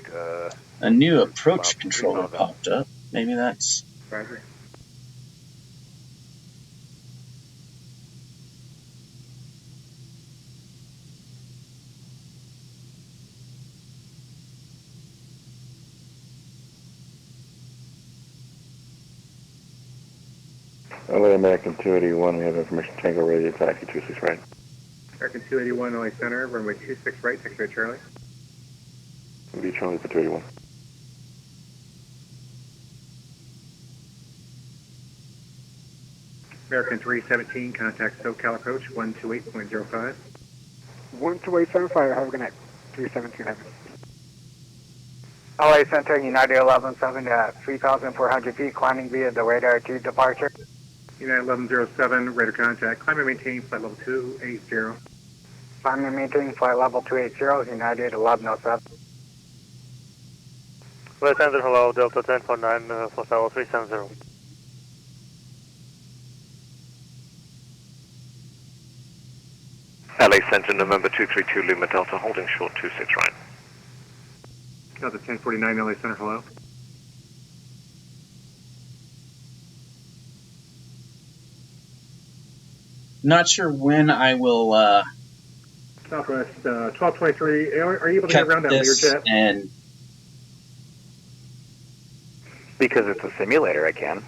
a new approach about controller 3,000. popped up. Maybe that's... Roger. LA American 281, we have information Tango radio taxi 26 right. American 281, LA Center, runway 26 right, taxi to Charlie. Be Charlie for 281. American 317, contact SoCal approach 128.05. 12875, have a good night. 317 heaven. LA Center, United 117 at 3,400 feet, climbing via the radar to departure. United 1107, radar contact, climb and maintain flight level 280. Climb and maintain flight level 280, United 1107. LA Center, hello, Delta 10.9, flight level 370. LA Center, November 232 Lima Delta, holding short 26 right. Delta 1049, LA Center, hello. Not sure when I will Southwest 1223, are you able to get cut around that this Learjet? and... Because it's a simulator, I can.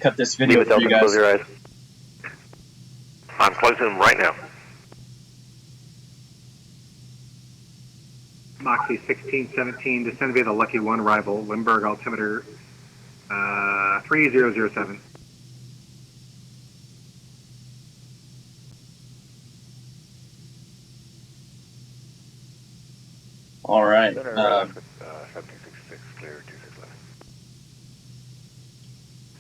cut this video Lima for you Delta, guys. close your eyes. I'm closing them right now. Moxie 1617, descend via the Lucky 1 arrival, Limburg altimeter 3007. All right. 1766, clear 26 left.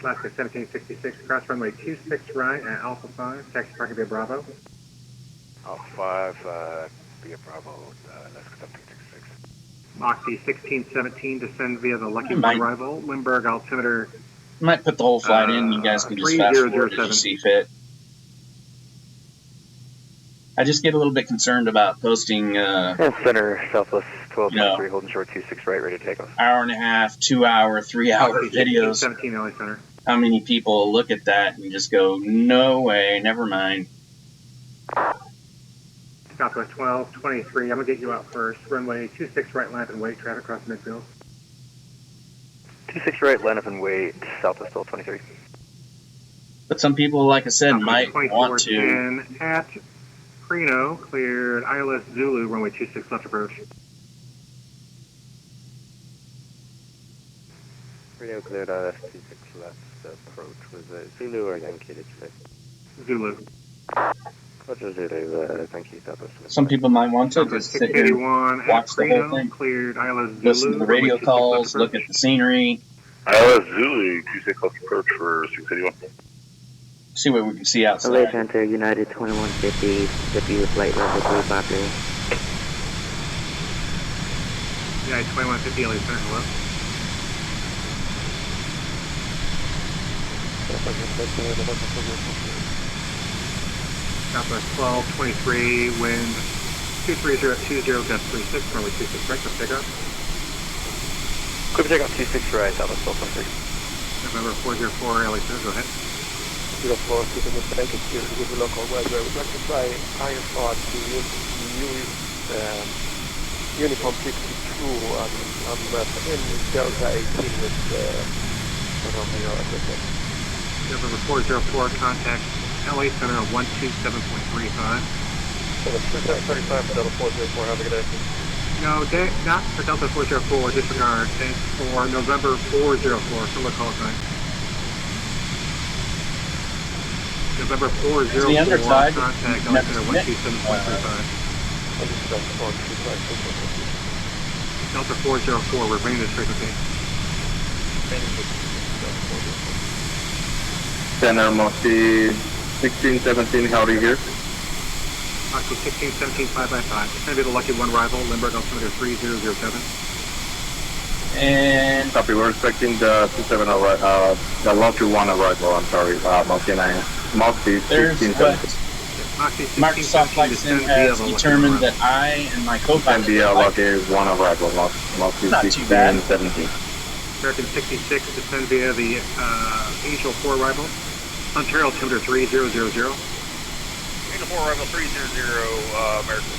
Alaska 1766, cross runway 26 right at Alpha 5, taxi parking via Bravo. Alpha 5, via Bravo, Alaska 1766. Moxie 1617, descend via the Lucky 1 Might. arrival, Limburg altimeter Might put the whole flight in. You guys can just fast forward as you 3007. see fit. I just get a little bit concerned about posting Center, Southwest 1223, No. holding short 26 right, ready to take off. hour and a half, 2 hour, 3 hour Moxie videos. 1617, LA Center. How many people look at that and just go, no way, never mind. Southwest 1223, I'm going to get you out first. Runway 26 right, land and wait, traffic across midfield. 26 right, line up and wait, Southwest 1223. But some people, like I said, might want to. 2410 at Prino, cleared ILS Zulu, runway 26 left approach. Radio cleared ILS 26 left approach. Was it Zulu or Yankee, did you say? Zulu. Roger Zulu, thank you, Southwest. Some people might want to Southwest just sit here 681 and watch at the whole Prino, thing. cleared ILS Zulu, Listen to the radio runway 26 left calls, approach. look at the scenery, ILS Zulu, 26 left approach for 681. see what we can see LA outside. Center, United 2150, W flight level 353. United 2150, LA Center, hello. Southwest 1223, wind 230 at 20, depth 36, runway 26 right, let's take off. Quick takeoff 26 right, Southwest 1223. November 404, LA Center, go ahead. 04, keeping the blanket here with the local weather. We'd like to try IFR to use Uniform 52. I'm in Delta 18 with Romeo equipment. November 404, contact LA Center at 127.35. So the 35 for Delta 404, have a good day. No, not for Delta 404, disregard. It's for November 404, similar call sign. November 404, the underside. contact LA Center 127.35. Delta 404, we're bringing this frequency. Center, Moxie 1617, how are you here? Moxie 1617, 5x5. It's going to be the Lucky 1 rival, Limburg altimeter 3007. And copy. We're expecting the 27 arrival, the lot 21 arrival. I'm sorry, Moxie 9, Moxie there's 1670. what Microsoft Flight Sim has determined that I and my co-pilot NBL would like. lot is 1 arrival, Moxie Not too bad. 1670. American 66, descend via the Angel 4 arrival. Ontario altimeter 3000. Angel 4 arrival 300, American.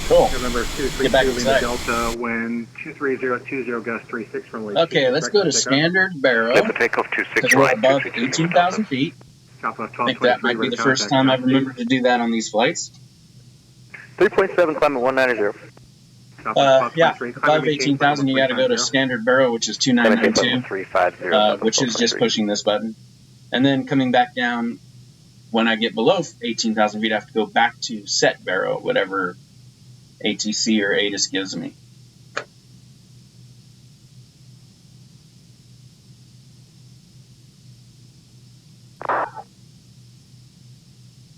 Cool. November 232 Lima Delta, when 23020 Gus 36 runway. Okay, let's go to standard barrel. Clear for takeoff 26 Because we're right. above 18,000 feet. I think that might be the first time I've remembered to do that on these flights. 3.7, climate 190. Yeah, above 18,000 you got to go to standard barrel, which is 2992, which is just pushing this button. And then coming back down, when I get below 18,000 feet, I have to go back to set barrel, whatever ATC or ATIS gives me.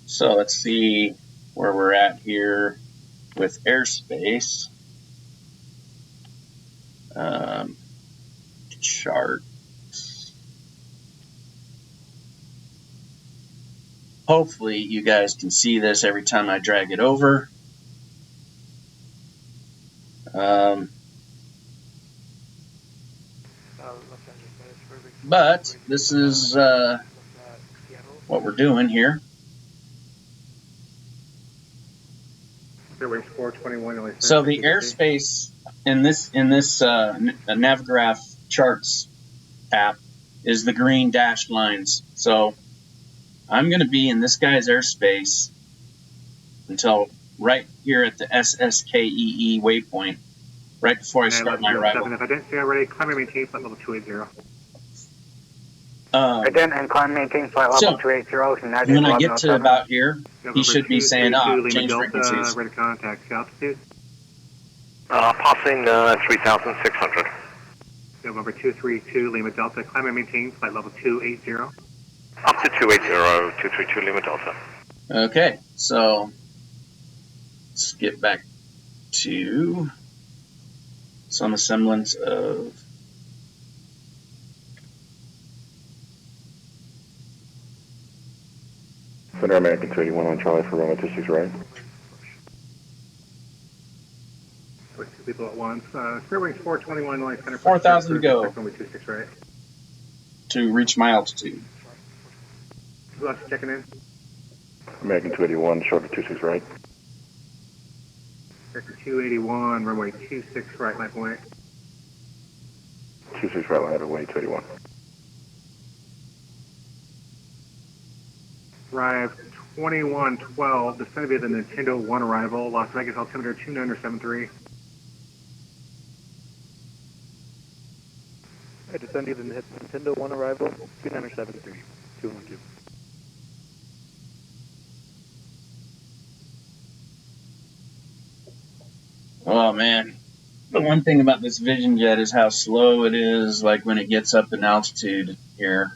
So let's see where we're at here with airspace. Charts. Hopefully you guys can see this every time I drag it over. But this is what we're doing here. So the airspace in this Navigraph charts app is the green dashed lines. So I'm going to be in this guy's airspace until right here at the SSKEE waypoint, right before I start my arrival. If I didn't say already, climb and maintain flight level 280. Again, and climb maintain flight level 280. When I get to about here, he should be saying, change frequencies. Ready to contact altitude. Passing 3,600. November 232 Lima Delta, climb and maintain flight level 280. Up to 280, 232 Lima Delta. Okay, so let's get back to some semblance of Center American 281 on Charlie for runway 26 right. With two people at once. Square wings 421, only center. 4,000 to go. Runway 26 right. To reach my altitude. Who else is checking in? American 281, short of 26 right. American 281, runway 26 right, line point. 26 right, line away 281. Arrive 2112, descended via the Nintendo 1 arrival, Las Vegas altimeter 2973. I descended via the Nintendo 1 arrival, 2973, 212. Oh man, the one thing about this Vision Jet is how slow it is, like when it gets up in altitude here.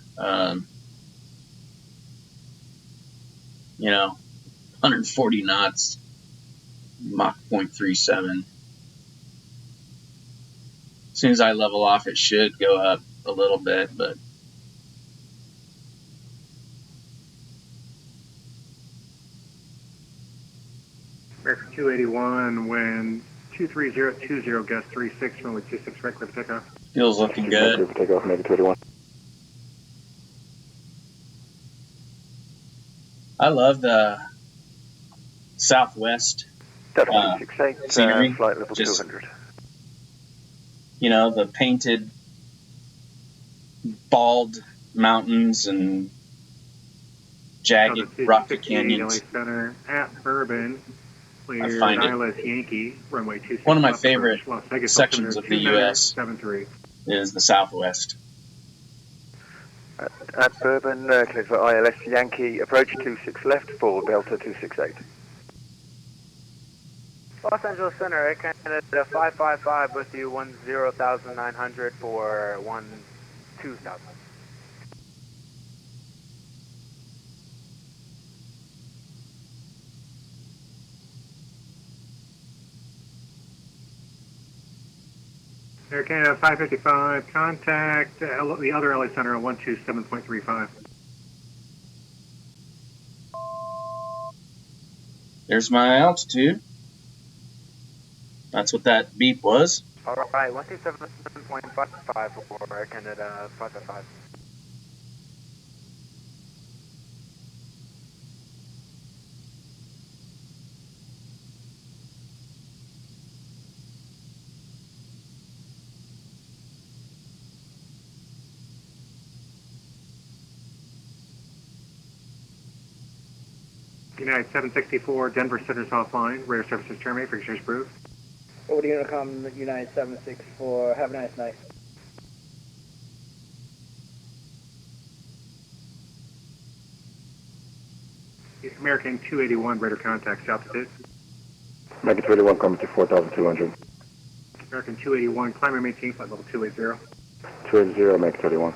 You know, 140 knots, Mach 0.37. As soon as I level off, it should go up a little bit, but American 281, when 23020, Gus 36, runway 26 right, clear for takeoff. feels looking good. Clear for takeoff, American 281. I love the Southwest scenery. Flight level Just, 200. you know, the painted, bald mountains and jagged rocky canyons. Center at Bourbon. I find it Yankee, runway 26 one of my left favorite approach, Las Vegas sections of the U.S. 2973. is the Southwest. At Bourbon, clear for ILS Yankee, approach 26 left for Delta 268. Los Angeles Center, Air Canada 555 with you 10,900 for 12,000. Air Canada 555, contact the other LA Center on 127.35. There's my altitude. That's what that beep was. All right, 127.55 for Air Canada 555. United 764, Denver Center's offline. Radar services terminate. Frequency approved. Over to Unicom, United 764. Have a nice night. American 281, radar contact, altitude. American 281, coming to 4,200. American 281, climb and maintain flight level 280. 280, American 281.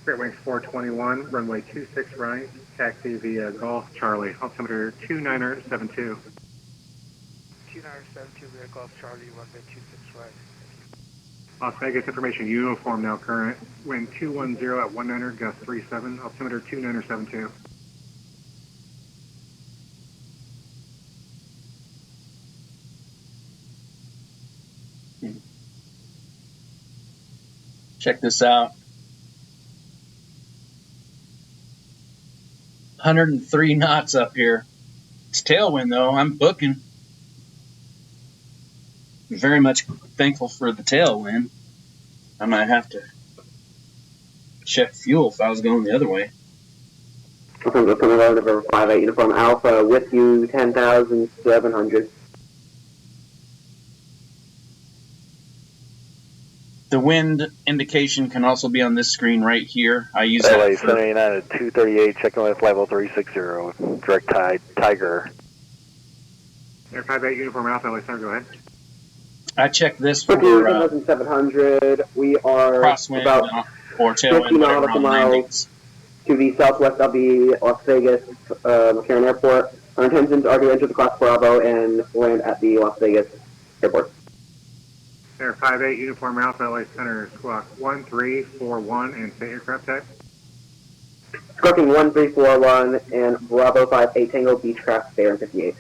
Great Wings 421, runway 26 right, taxi via Golf Charlie, altimeter 2972. 2972, via Golf Charlie, runway 26 right. Las Vegas information uniform now current, wind 210 at 19er, gust 37, altimeter 2972. Check this out. 103 knots up here. It's tailwind though. I'm booking. Very much thankful for the tailwind. I might have to check fuel if I was going the other way. Okay, we're coming out of over 58 Uniform Alpha with you 10,700. The wind indication can also be on this screen right here. I use that LA for Center United 238, checking with level 360, direct tide, Tiger. Air 58 uniform Alpha, LA Center, go ahead. I check this for 10,700. We are crosswind about or 50 tailwind, whatever, nautical on landings. miles to the southwest of the Las Vegas McCarran Airport. Our intentions are to enter the Class Bravo and land at the Las Vegas Airport. Air 58 uniform Alpha, LA Center, squawk 1341 and say aircraft type. Squawking 1341 and Bravo 58 Tango Beechcraft Baron 58.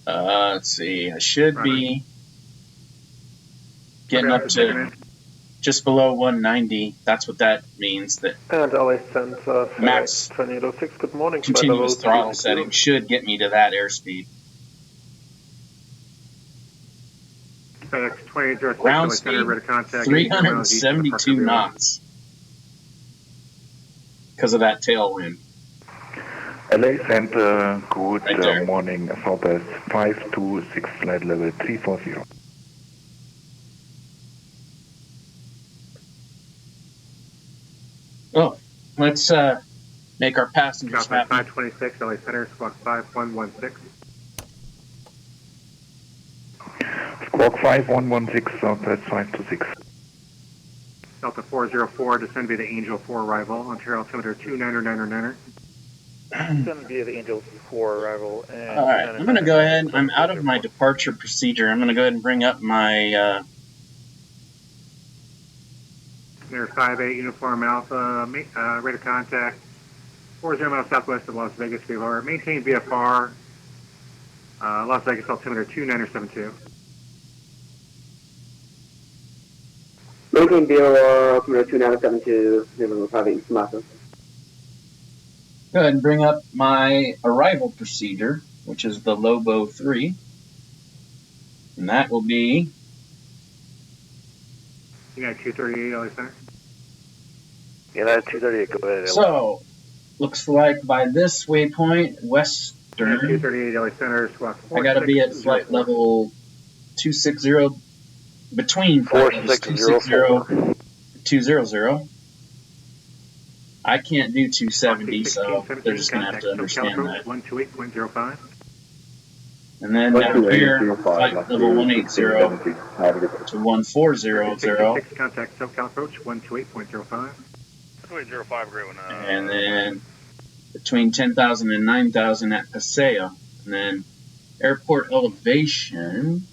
Let's see. I should be getting up to just below 190. That's what that means. That And LA Center, max 2806, good morning. continuous throttle setting should get me to that airspeed. FedEx 2806, Ground LA Center, ready to contact. 372 knots because of that tailwind. LA Center, good Right morning, Southwest 526, flight level 340. Oh, let's make our passengers Southwest happy. 526, LA Center, squawk 5116. Squawk 5116, Southwest 526. Delta 404, descend via the Angel 4 arrival, Ontario altimeter 2999er. Descend via the Angel 4 arrival. And All right, I'm going to go ahead. I'm out of my departure procedure. I'm going to go ahead and bring up my Air 58 uniform Alpha, radar contact 40 miles southwest of Las Vegas, VFR. Maintain VFR, Las Vegas altimeter 2972. Maintain VOR altimeter 2972, November 58 Samasa. go ahead and bring up my arrival procedure, which is the Lobo 3. And that will be United 238, LA Center. United 238, go ahead. So, looks like by this waypoint, western, 238, LA Center, squawk I got to be at flight level 260, between flight levels 260 200. I can't do 270, so they're just going to have to understand that. 128.05. And then down here, flight level 180 to 1400. 66, contact SoCal approach 128.05. 2805, great one. And then between 10,000 and 9,000 at Paseo. And then airport elevation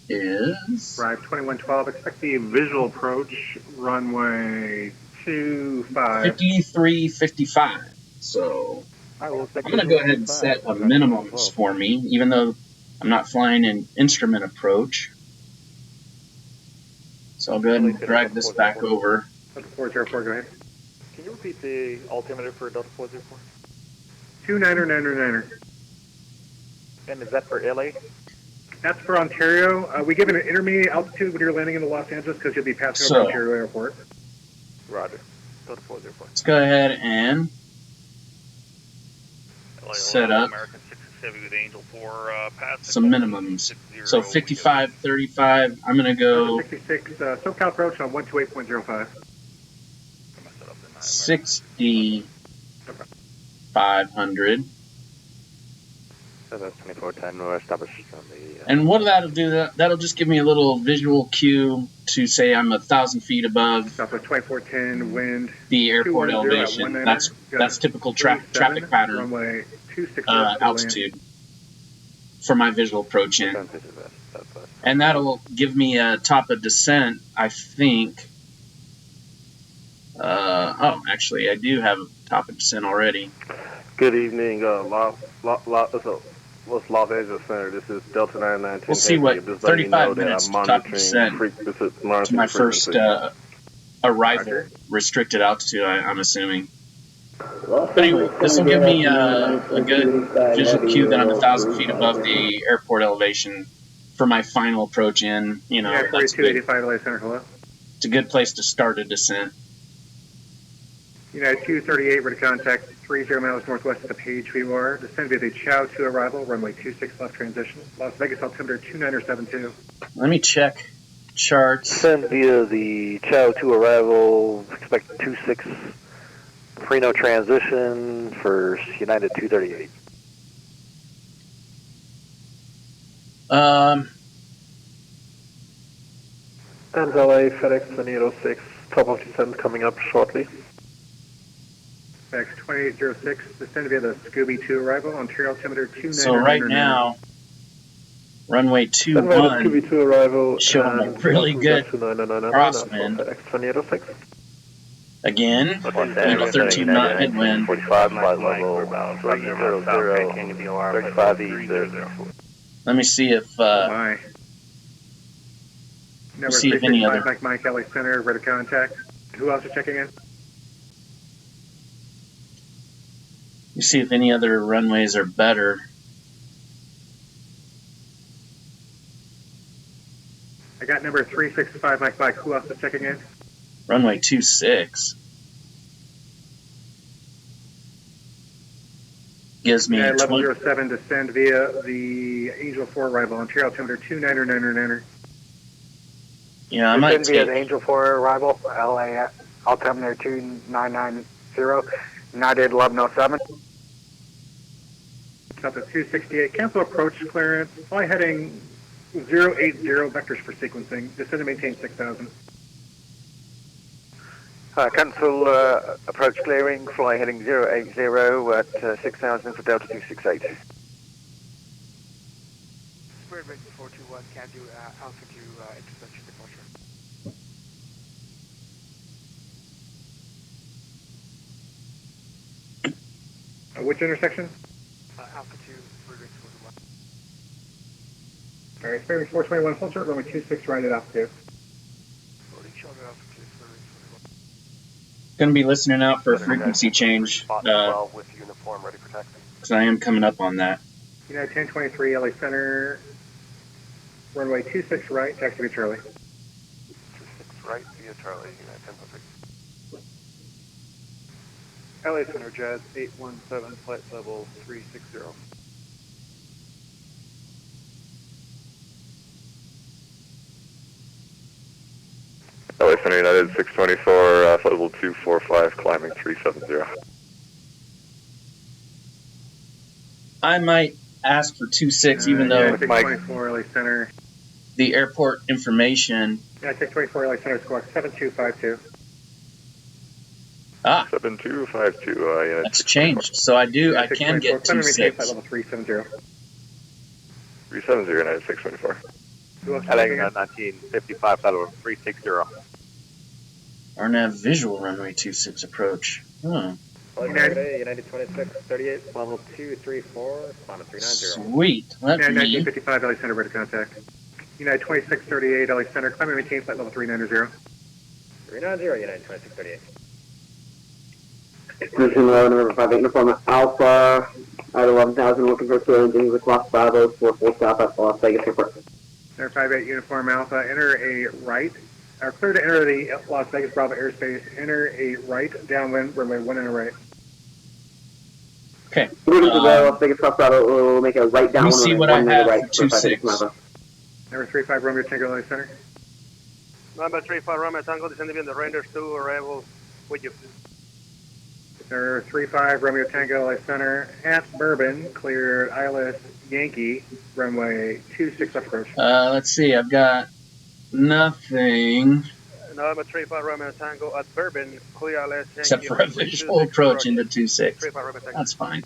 is... Drive 2112, expect the visual approach, runway 25. 5355. So I'm going to go ahead and set a minimums for me, even though I'm not flying an instrument approach. So I'll go ahead and drag this back over. Delta 404, go ahead. Can you repeat the altimeter for Delta 404? 29er. And is that for LA? That's for Ontario. We give it an intermediate altitude when you're landing in Los Angeles because you'll be passing over Ontario Airport. Roger. Delta 404. Let's go ahead and set up some minimums. So 55, 35, I'm going to go 66, SoCal approach on 128.05. 6,500. So that's 2410, we're established on the... And what that'll do, that'll just give me a little visual cue to say I'm 1,000 feet above Southwest 2410, wind. The airport elevation. That's typical traffic pattern runway 26 altitude for my visual approach in. And that'll give me a top of descent, I think. Actually, I do have a top of descent already. Good evening, Los Angeles Center. This is Delta 919. We'll see what 35 minutes to top of descent to my first arrival, restricted altitude, I'm assuming. But anyway, this will give me a good visual cue that I'm 1,000 feet above the airport elevation for my final approach in. You know, that's good. 4285 LA Center, hello. It's a good place to start a descent. United 238, ready to contact 30 miles northwest of the page we are. Descend via the Chow 2 arrival, runway 26 left transition. Las Vegas altimeter 29er72. Let me check charts. Descend via the Chow 2 arrival, expect 26 Preno transition for United 238. And LA FedEx 2806, top of descent coming up shortly. FedEx 2806, descend via the Scooby 2 arrival, Ontario altimeter 29er. So right now, runway 21 Scooby 2 arrival showing a really good crosswind. FedEx 2806. Again, and a 13 knot headwind. 45 flight level 300, 35 east. Let me see if any other. Mike LA Center, ready to contact. Who else is checking in? You see if any other runways are better. I got number 365 Mike. Who else is checking in? Runway 26 gives me level 07, descend via the Angel 4 arrival, Ontario altimeter 29er. Yeah, I might descend via the Angel 4 arrival, LA altimeter 2990, United 1107. South of 268, cancel approach clearance, fly heading 080 vectors for sequencing, descend and maintain 6,000. Cancel approach clearing, fly heading 080 at 6,000 for Delta 268. Spirit Break 421, can do Alpha Q intersection departure. Which intersection? Alpha 2, Spirit Break 421. Alright, Spirit Break 421, full short, runway 26, right at altitude. Going to be listening out for a frequency change because I am coming up on that. United 1023 LA Center, runway 26 right, taxi via Charlie. 26 right via Charlie, United 1023. LA Center Jazz 817, flight level 360. LA Center United 624, flight level 245, climbing 370. I might ask for 26, even though 624 LA Center. the airport information. Yeah, 624 LA Center squawk 7252. 7252. Yeah, That's changed. So I can get 26. Flight level 370. 370, United 624. Heading 1955, flight level 360. RNAV visual runway 26 approach. Huh. United 2638, level 234, respond to 390. Sweet. That'd be 1955 LA Center, ready to contact. United 2638 LA Center, climb and maintain flight level 390. 390, United 2638. Position number 58, uniform Alpha, at 11,000, looking for clear engine with Los Bravos for full stop at Las Vegas Airport. Center 58, uniform Alpha, enter a right, clear to enter the Las Vegas Bravo airspace, enter a right, downwind, runway 1 and a right. Okay. Moving to the Las Vegas Cross Bravo, we'll make a right down. Let me see what I have for 26. Number 35, Romeo Tango, LA Center. Number 35, Romeo Tango, descending in the Rangers 2, arrival with you. Number 35, Romeo Tango, LA Center, at Bourbon, cleared ILS Yankee, runway 26 approach. Let's see, I've got nothing. Number 35, Romeo Tango, at Bourbon, clear ILS Yankee. Except for a visual approach into 26. That's fine.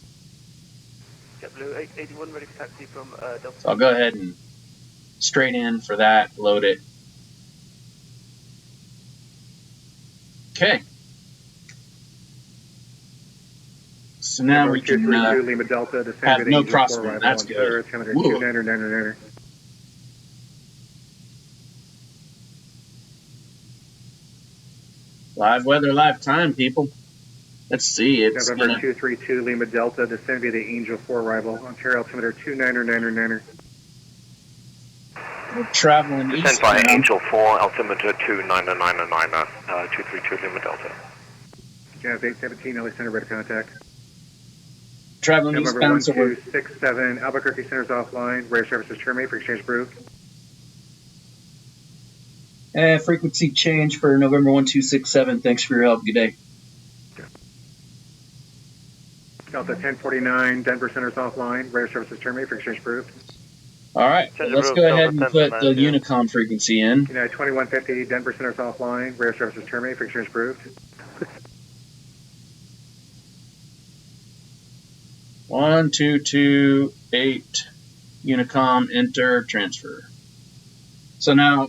JetBlue 881, ready for taxi from Delta. So I'll go ahead and straight in for that, load it. Okay. So now we can Lima Delta, have no crosswind. That's good. Live weather, live time, people. Let's see. It's November 232 Lima Delta, descend via the Angel 4 arrival, Ontario altimeter 2999. We're traveling Descend east. by Angel 4, altimeter 2999, 232 Lima Delta. Jazz 817, LA Center, ready to contact. Traveling November eastbound, so we're 1267, Albuquerque Center's offline, radar services terminate for exchange approved. frequency change for November 1267. Thanks for your help. Good day. Delta 1049, Denver Center's offline, radar services terminate for exchange approved. All right, so let's go ahead and put the Unicom frequency in. United 2150, Denver Center's offline, radar services terminate for exchange approved. 1228 Unicom, enter, transfer. So now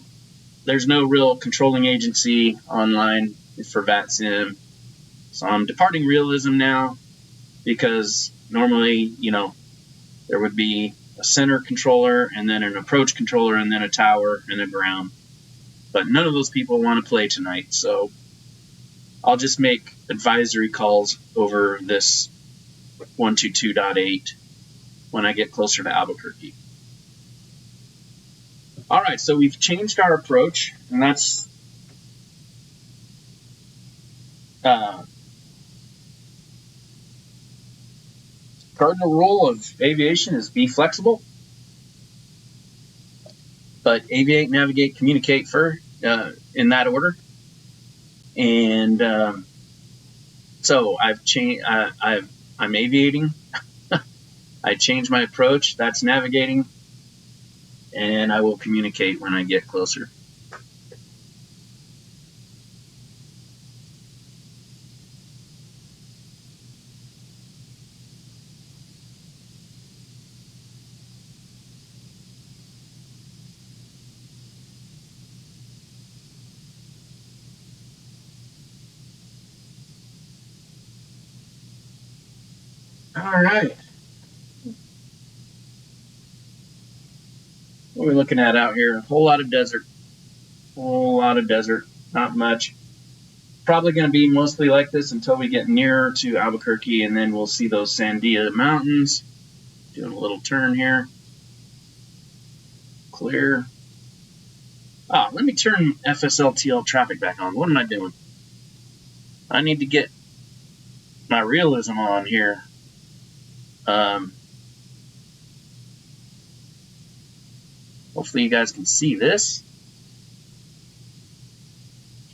there's no real controlling agency online for VATSIM. So I'm departing realism now because normally, you know, there would be a center controller and then an approach controller and then a tower and a ground. But none of those people want to play tonight, so I'll just make advisory calls over this 122.8 when I get closer to Albuquerque. All right, so we've changed our approach, and that's cardinal rule of aviation is be flexible, but aviate, navigate, communicate in that order. And so I've changed. I'm aviating. I changed my approach. That's navigating, and I will communicate when I get closer. All right. What are we looking at out here? A whole lot of desert. Not much. Probably going to be mostly like this until we get nearer to Albuquerque, and then we'll see those Sandia Mountains. Doing a little turn here. Clear. Let me turn FSLTL traffic back on. What am I doing? I need to get my realism on here. Hopefully you guys can see this.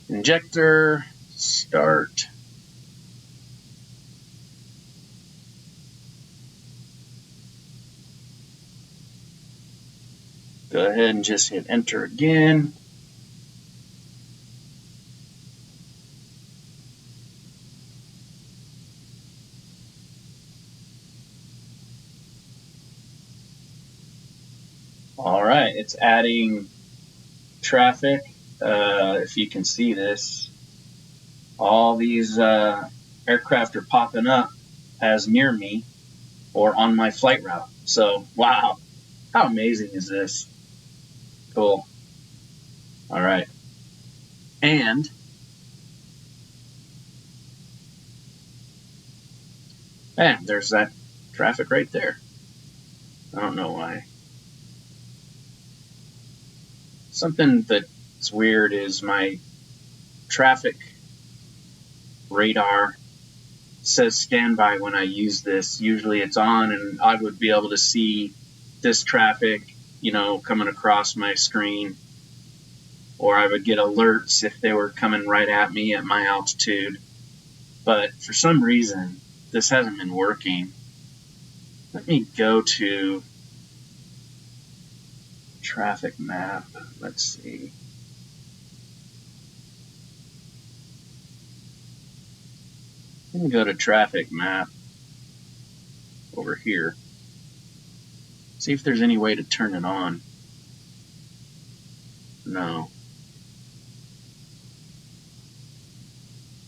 Injector, start. Go ahead and just hit enter again. All right, it's adding traffic. If you can see this, all these aircraft are popping up as near me or on my flight route. So, wow, how amazing is this? Cool. All right. And there's that traffic right there. I don't know why. Something that's weird is my traffic radar says standby when I use this. Usually it's on and I would be able to see this traffic, you know, coming across my screen, or I would get alerts if they were coming right at me at my altitude. But for some reason, this hasn't been working. Let me go to traffic map. Let's see. Let me go to traffic map over here. See if there's any way to turn it on. No.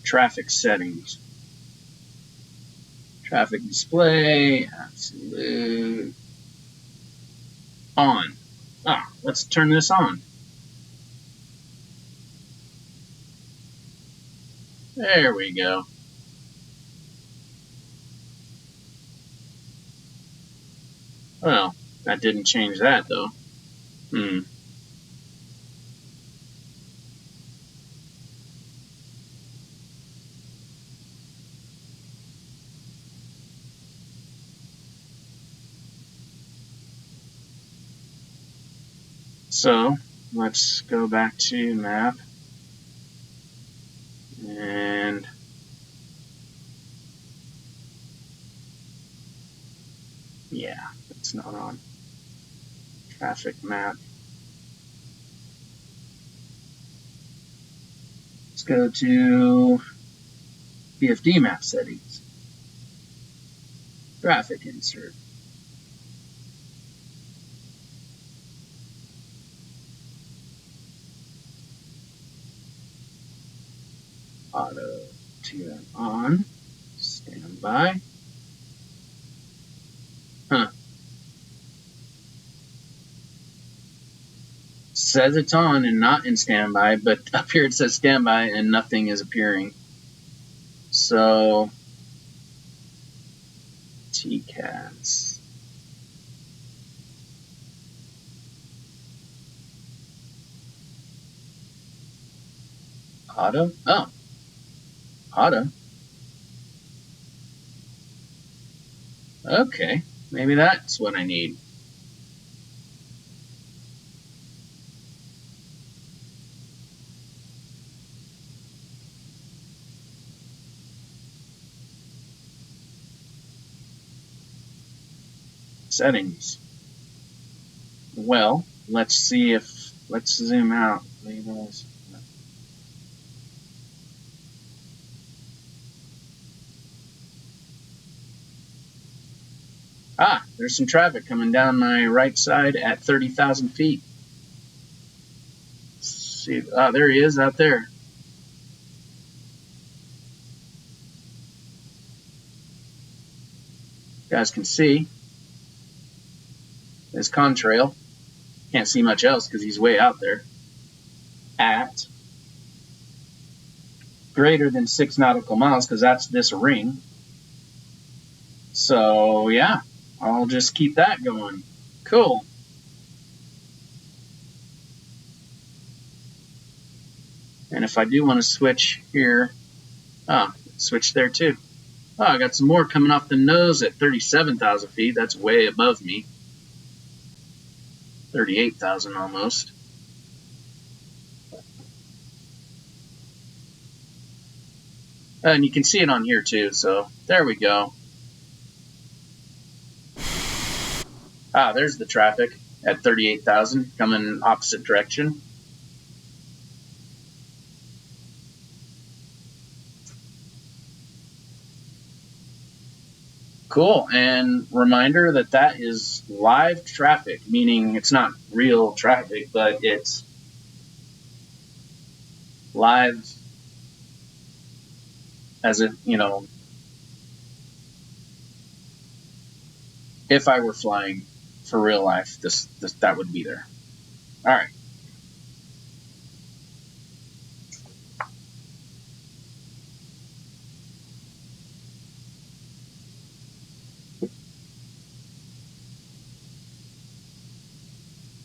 Traffic settings. Traffic display, absolute. On. Ah, let's turn this on. There we go. Well, that didn't change that though. So, let's go back to map. And yeah, it's not on. Traffic map. Let's go to PFD map settings. Traffic insert. Auto tune on. Standby. Huh. Says it's on and not in standby, but up here it says standby and nothing is appearing. So, TCAS. Auto? Oh. Auto. Okay. Maybe that's what I need. Settings. Well, let's see if, let's zoom out. Labels. Ah, there's some traffic coming down my right side at 30,000 feet. Let's see. Ah, there he is out there. You guys can see his contrail. Can't see much else because he's way out there. At greater than 6 nautical miles because that's this ring. So yeah, I'll just keep that going. Cool. And if I do want to switch here, switch there too. Oh, I got some more coming off the nose at 37,000 feet. That's way above me. 38,000 almost. And you can see it on here too, so there we go. Ah, there's the traffic. at 38,000 coming opposite direction. Cool, and reminder that that is live traffic, meaning it's not real traffic, but it's live as if, you know, if I were flying for real life, that would be there. All right.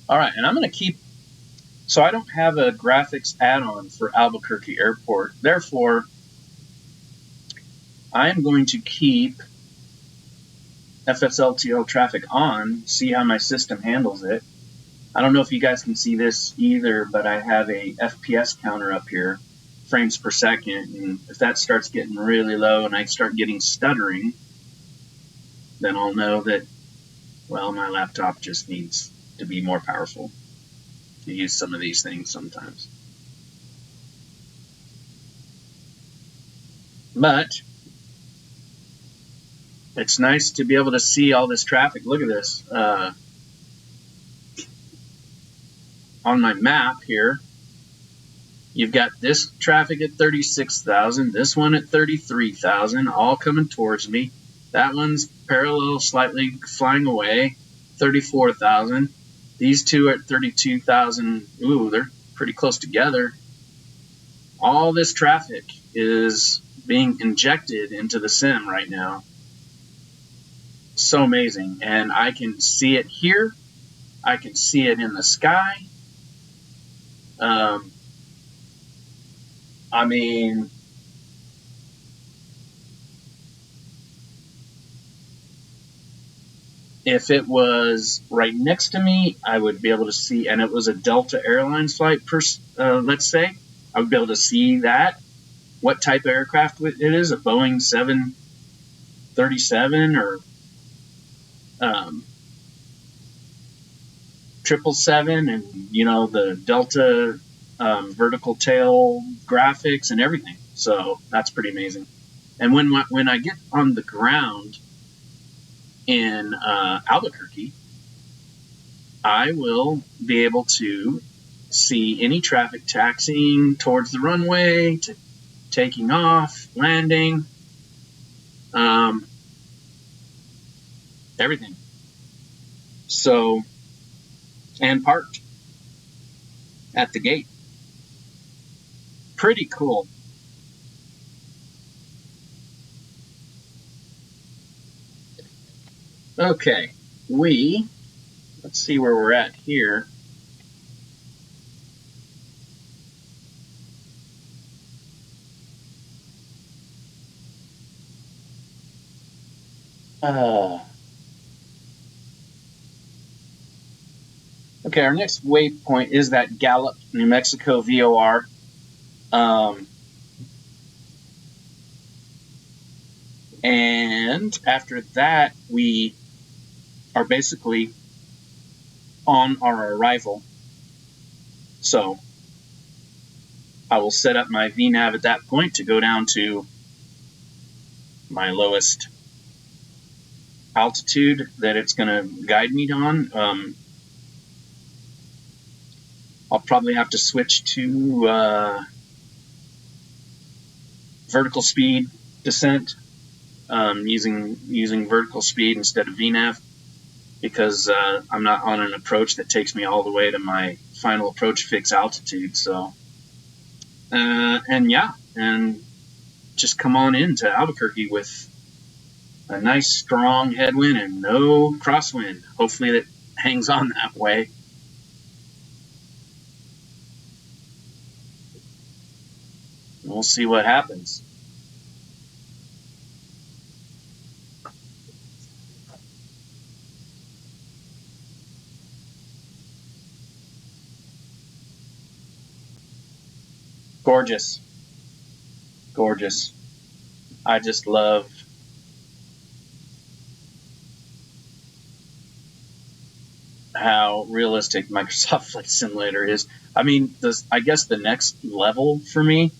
All right, and I'm going to keep, so I don't have a graphics add-on for Albuquerque Airport. Therefore, I'm going to keep FSLTL traffic on, see how my system handles it. I don't know if you guys can see this either, but I have a FPS counter up here, frames per second, and if that starts getting really low and I start getting stuttering, then I'll know that, well, my laptop just needs to be more powerful to use some of these things sometimes. But it's nice to be able to see all this traffic. Look at this. On my map here, you've got this traffic at 36,000, this one at 33,000, all coming towards me. That one's parallel, slightly flying away, 34,000. These two at 32,000. Ooh, they're pretty close together. All this traffic is being injected into the sim right now. So amazing. And I can see it here. I can see it in the sky. I mean, if it was right next to me, I would be able to see, and it was a Delta Airlines flight, let's say, I would be able to see that, what type of aircraft it is, a Boeing 737 or 777, and, you know, the Delta vertical tail graphics and everything. So that's pretty amazing. And when I get on the ground in Albuquerque, I will be able to see any traffic taxiing towards the runway, to taking off, landing, everything. So, and parked at the gate. Pretty cool. Okay, let's see where we're at here. Okay, our next waypoint is that Gallup, New Mexico VOR. And after that, we are basically on our arrival. So I will set up my VNAV at that point to go down to my lowest altitude that it's going to guide me on. I'll probably have to switch to vertical speed descent, using vertical speed instead of VNAV, because I'm not on an approach that takes me all the way to my final approach fix altitude. So, and just come on into Albuquerque with a nice strong headwind and no crosswind. Hopefully that hangs on that way. We'll see what happens. Gorgeous. Gorgeous. I just love how realistic Microsoft Flight Simulator is. I mean, I guess the next level for me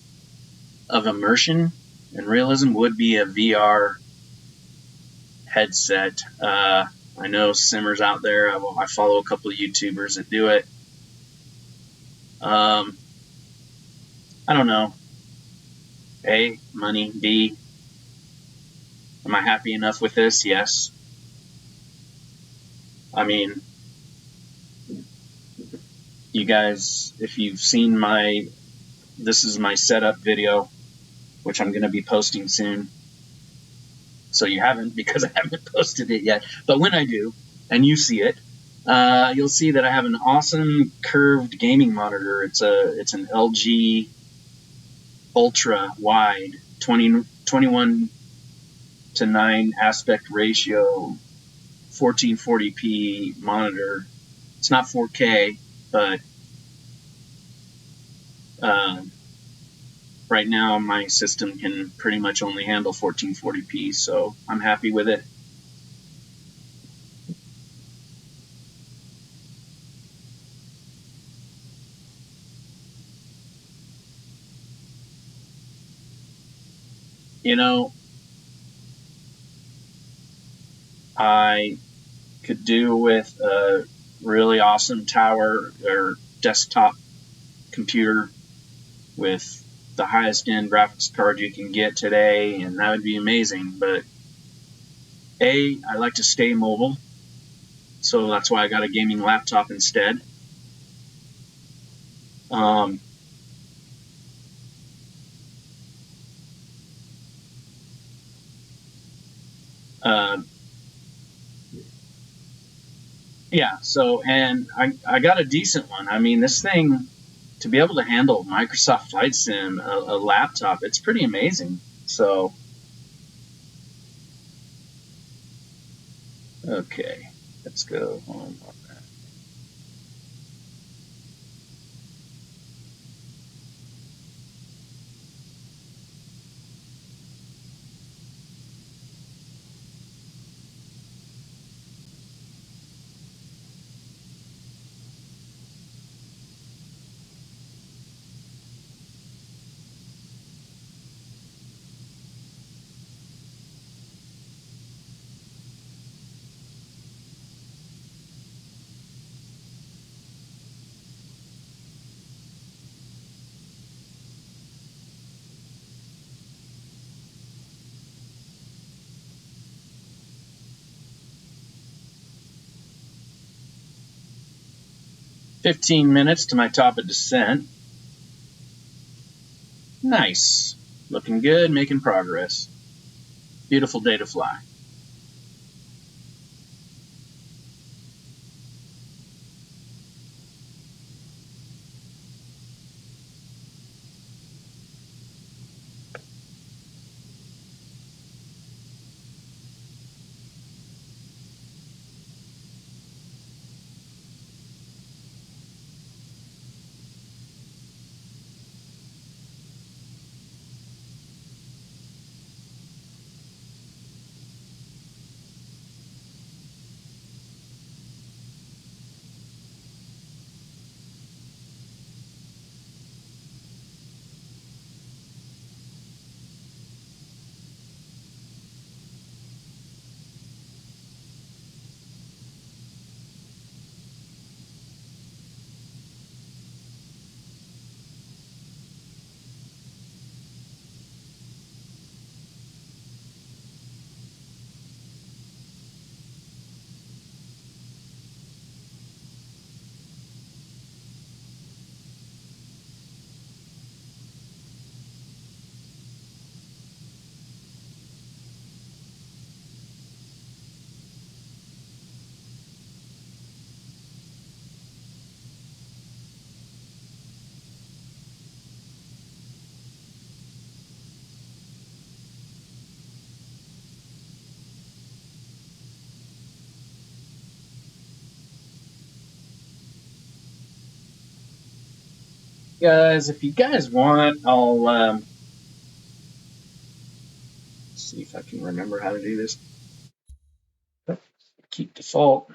of immersion and realism would be a VR headset. I know simmers out there. I follow a couple of YouTubers that do it. I don't know. A, money. B, am I happy enough with this? Yes. I mean, you guys, if you've seen this is my setup video, which I'm going to be posting soon. So you haven't, because I haven't posted it yet. But when I do, and you see it, you'll see that I have an awesome curved gaming monitor. It's an LG ultra wide 21 to 9 aspect ratio 1440p monitor. It's not 4K, but right now my system can pretty much only handle 1440p, so I'm happy with it. You know, I could do with a really awesome tower or desktop computer with the highest end graphics card you can get today, and that would be amazing. But I like to stay mobile, so that's why I got a gaming laptop instead. Yeah, so, and I got a decent one. I mean, this thing, to be able to handle Microsoft Flight Sim, a laptop, it's pretty amazing. So, okay, let's go home on that. "15 minutes to my top of descent. Nice. Looking good, making progress. Beautiful day to fly." Guys, if you guys want, I'll see if I can remember how to do this. Keep default.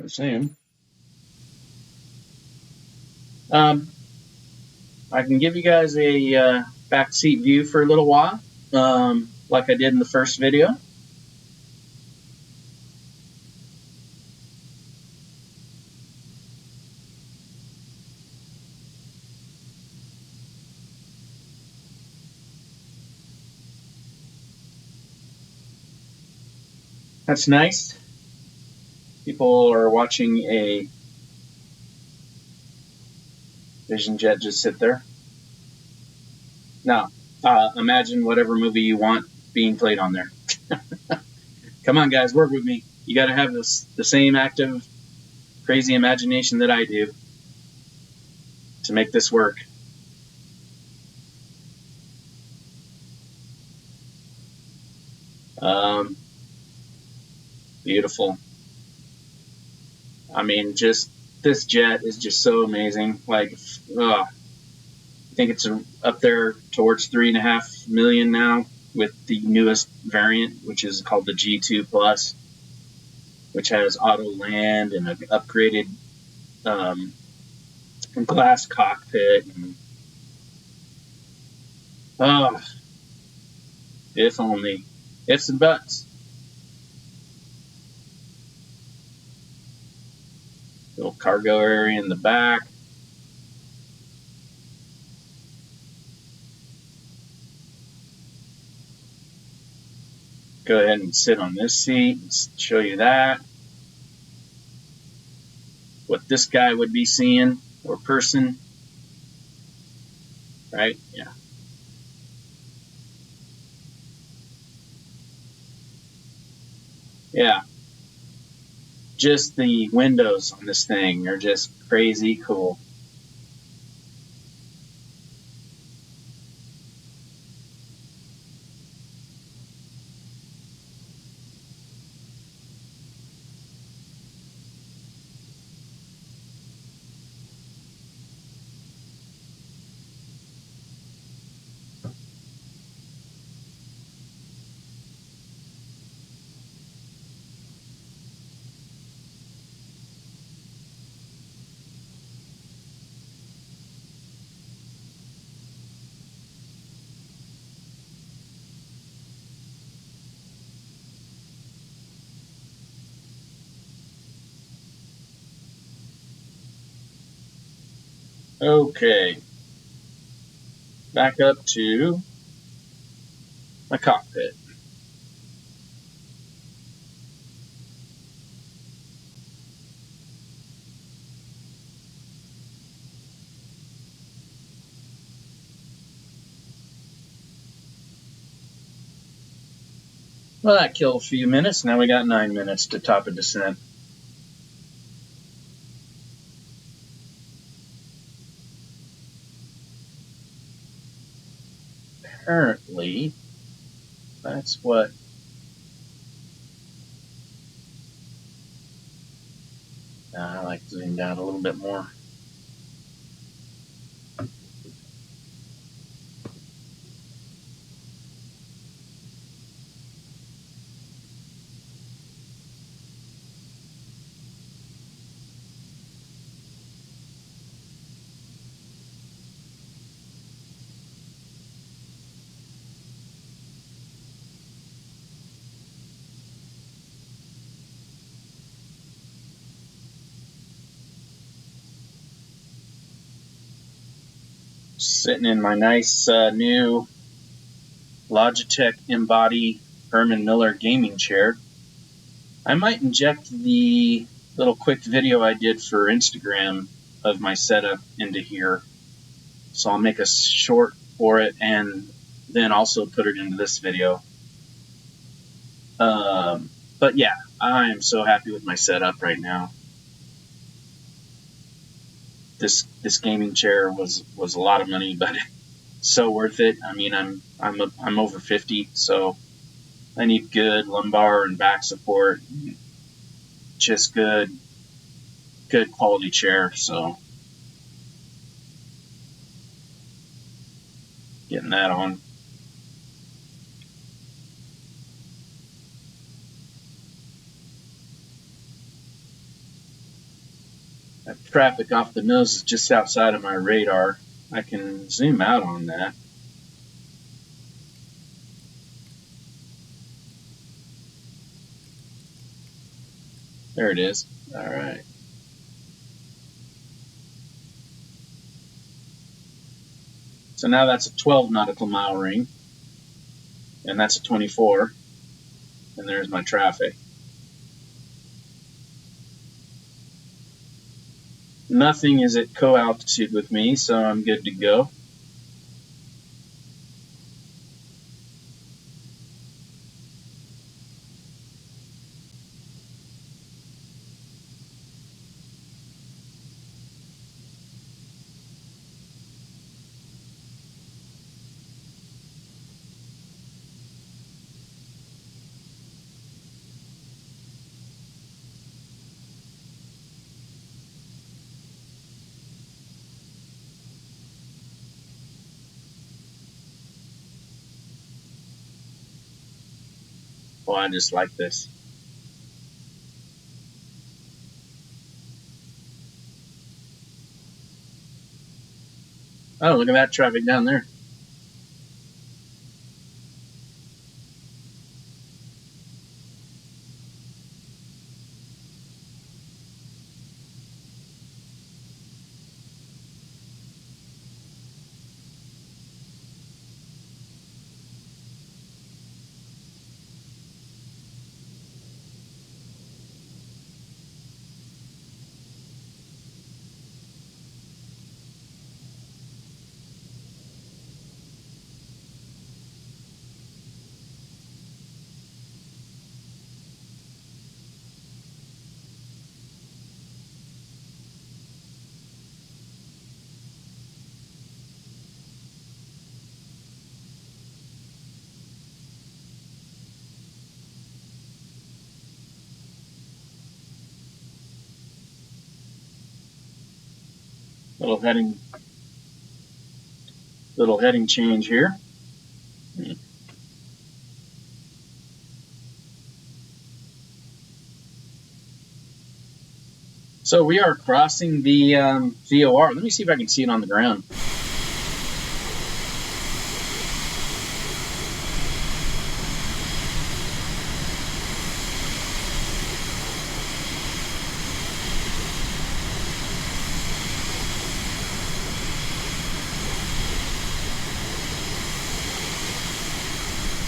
the same. I can give you guys a backseat view for a little while, like I did in the first video. That's nice. People are watching a Vision jet just sit there. Now, imagine whatever movie you want being played on there. Come on, guys, work with me. You got to have the same active, crazy imagination that I do to make this work. Beautiful. I mean, just this jet is just so amazing. Like, I think it's up there towards 3.5 million now with the newest variant, which is called the G2 Plus, which has auto land and an upgraded glass cockpit. And, if only. Ifs and buts. Little cargo area in the back. Go ahead and sit on this seat and show you that. What this guy would be seeing, or person. Right? Yeah. Yeah. Just the windows on this thing are just crazy cool. Okay. Back up to my cockpit. Well, that killed a few minutes. Now we got 9 minutes to top a descent. Apparently, that's what. I like to zoom down a little bit more. Sitting in my nice new Logitech Embody Herman Miller gaming chair. I might inject the little quick video I did for Instagram of my setup into here. So I'll make a short for it and then also put it into this video. But yeah, I am so happy with my setup right now. This gaming chair was a lot of money, but so worth it. I mean, I'm over 50, so I need good lumbar and back support. Just good quality chair. So getting that on. That traffic off the nose is just outside of my radar. I can zoom out on that. There it is. All right. So now that's a 12 nautical mile ring, and that's a 24, and there's my traffic. Nothing is at co-altitude with me, so I'm good to go. Oh, I just like this. Oh, look at that traffic down there. Little heading change here. So we are crossing the VOR. Let me see if I can see it on the ground.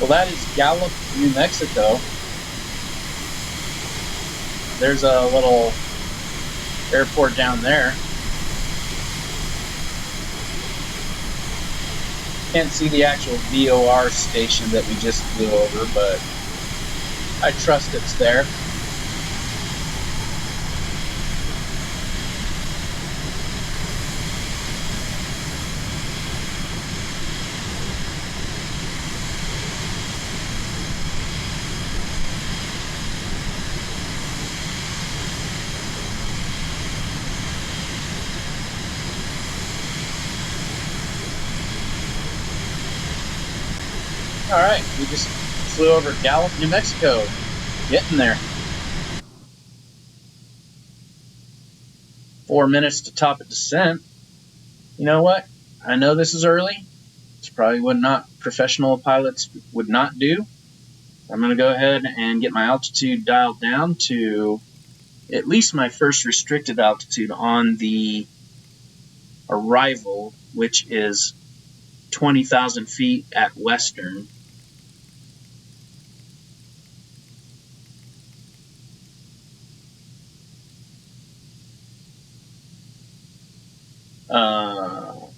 Well, that is Gallup, New Mexico. There's a little airport down there. Can't see the actual VOR station that we just flew over, but I trust it's there. All right, we just flew over Gallup, New Mexico. Getting there. 4 minutes to top of descent. You know what? I know this is early. It's probably what not professional pilots would not do. I'm going to go ahead and get my altitude dialed down to at least my first restricted altitude on the arrival, which is 20,000 feet at Western.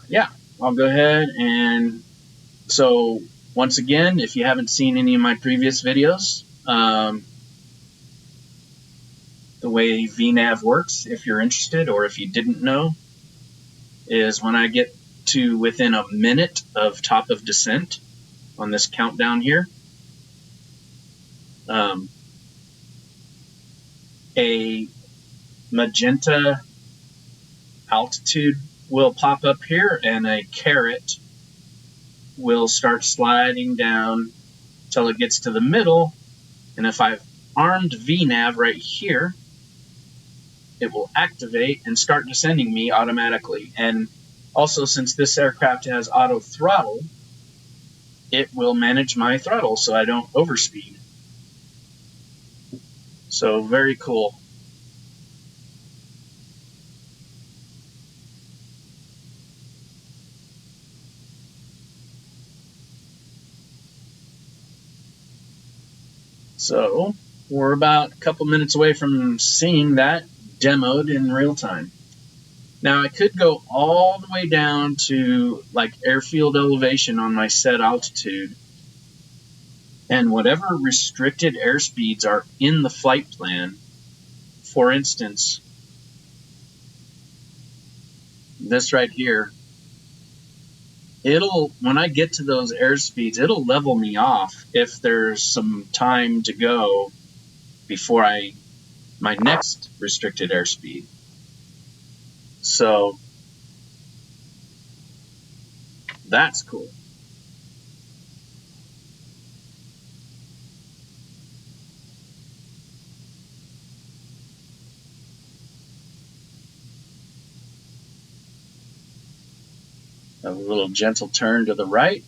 Yeah, I'll go ahead and so once again, if you haven't seen any of my previous videos, the way VNAV works, if you're interested or if you didn't know, is when I get to within a minute of top of descent on this countdown here, a magenta altitude will pop up here and a caret will start sliding down till it gets to the middle. And if I've armed VNAV right here, it will activate and start descending me automatically. And also, since this aircraft has auto throttle, it will manage my throttle so I don't overspeed. So very cool. So we're about a couple minutes away from seeing that demoed in real time. Now I could go all the way down to like airfield elevation on my set altitude, and whatever restricted airspeeds are in the flight plan, for instance, this right here, when I get to those airspeeds, it'll level me off if there's some time to go before my next restricted airspeed. So that's cool. A little gentle turn to the right.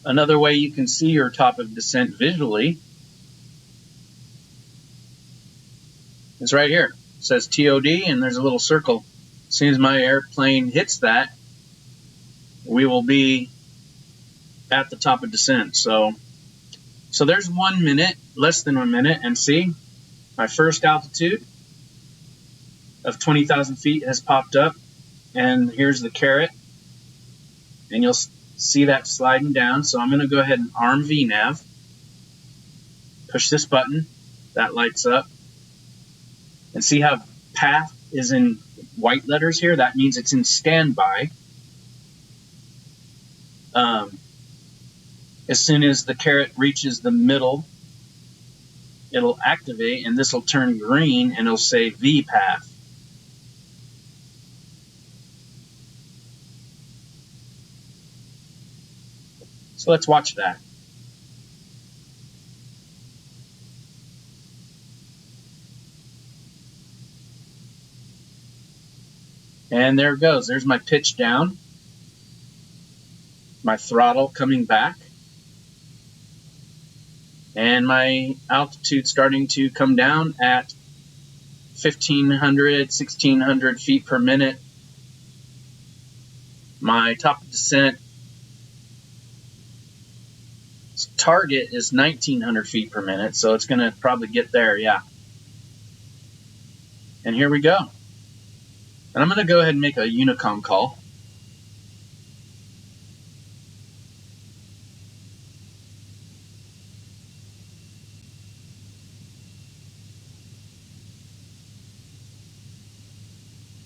Another way you can see your top of descent visually is right here. It says TOD and there's a little circle. As soon as my airplane hits that, we will be at the top of descent. So there's 1 minute, less than 1 minute, and see, my first altitude of 20,000 feet has popped up, and here's the caret, and you'll see that sliding down. So I'm going to go ahead and arm VNav, push this button, that lights up, and see how path is in white letters here? That means it's in standby. As soon as the caret reaches the middle, it'll activate, and this will turn green, and it'll say V path. So let's watch that. And there it goes. There's my pitch down, my throttle coming back, and my altitude starting to come down at 1,500, 1,600 feet per minute. My top of descent target is 1,900 feet per minute, so it's going to probably get there, yeah. And here we go. And I'm going to go ahead and make a Unicom call.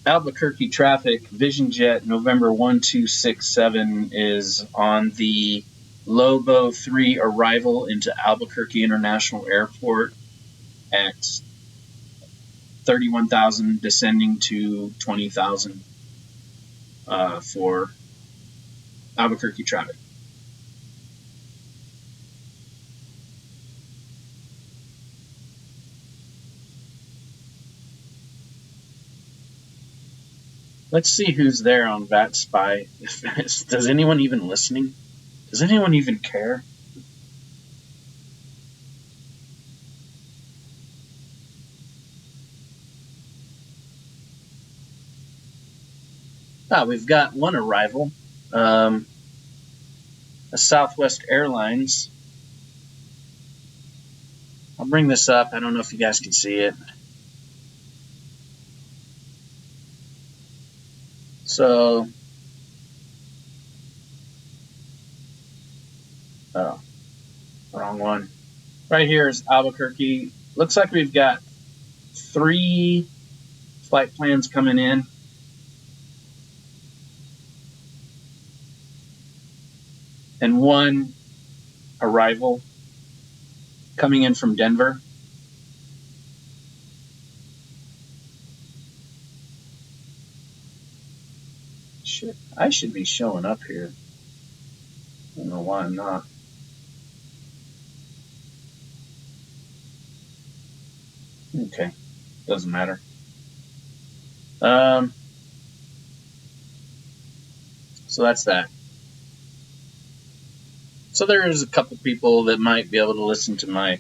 Albuquerque traffic, VisionJet November 1267 is on the Lobo 3 arrival into Albuquerque International Airport at 31,000, descending to 20,000 for Albuquerque traffic. Let's see who's there on VAT Spy. Does anyone even listening? Does anyone even care? We've got one arrival. A Southwest Airlines. I'll bring this up. I don't know if you guys can see it. So Oh, wrong one. Right here is Albuquerque. Looks like we've got 3 flight plans coming in. And 1 arrival coming in from Denver. I should be showing up here. I don't know why I'm not. Okay, doesn't matter. So that's that. So there's a couple people that might be able to listen to my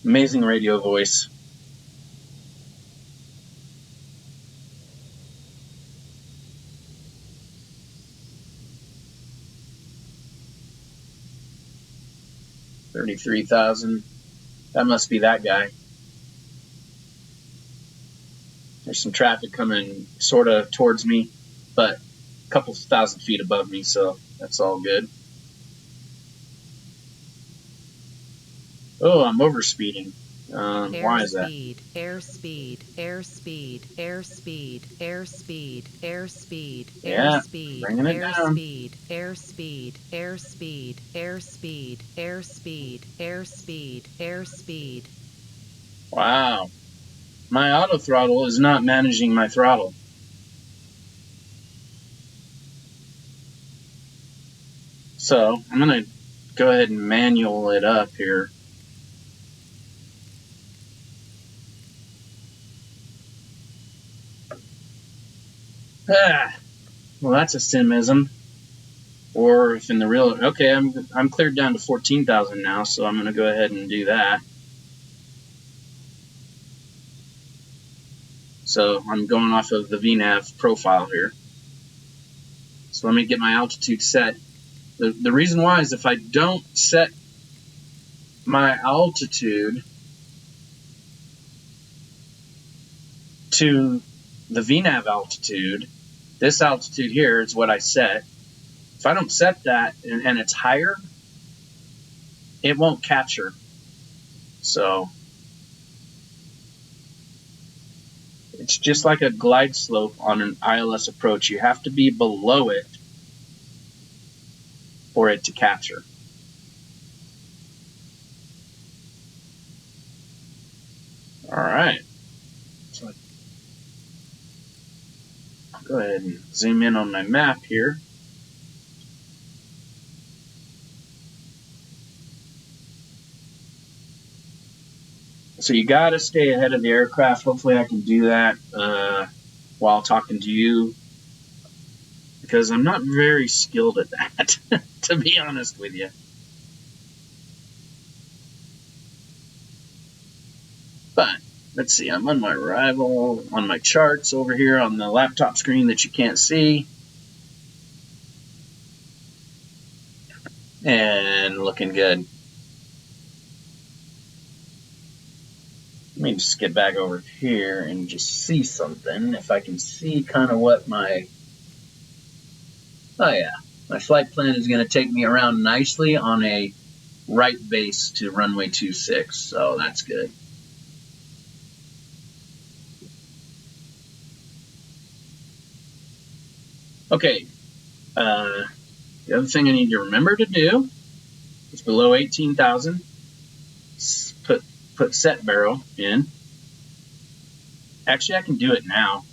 amazing radio voice. $33,000. That must be that guy. There's some traffic coming sort of towards me, but a couple thousand feet above me, so that's all good. Oh, I'm overspeeding. Why is that? Airspeed, airspeed, airspeed, airspeed, airspeed, Yeah, airspeed, bringing it down. airspeed, airspeed, airspeed, airspeed, airspeed, airspeed, airspeed. Wow. My auto throttle is not managing my throttle. So I'm going to go ahead and manual it up here. Well, that's a simism. Or if in the real, okay, I'm cleared down to 14,000 now, so I'm going to go ahead and do that. So I'm going off of the VNAV profile here. So let me get my altitude set. The reason why is if I don't set my altitude to the VNAV altitude, this altitude here is what I set. If I don't set that and it's higher, it won't capture. So it's just like a glide slope on an ILS approach. You have to be below it for it to capture. All right. So I'll go ahead and zoom in on my map here. So you got to stay ahead of the aircraft. Hopefully I can do that while talking to you, because I'm not very skilled at that, to be honest with you. But let's see, I'm on my arrival, on my charts over here on the laptop screen that you can't see. And looking good. Let me just get back over here and just see something. If I can see kind of what my... Oh yeah, my flight plan is going to take me around nicely on a right base to runway 26, so that's good. Okay, the other thing I need to remember to do is below 18,000, put set barrel in. Actually, I can do it now.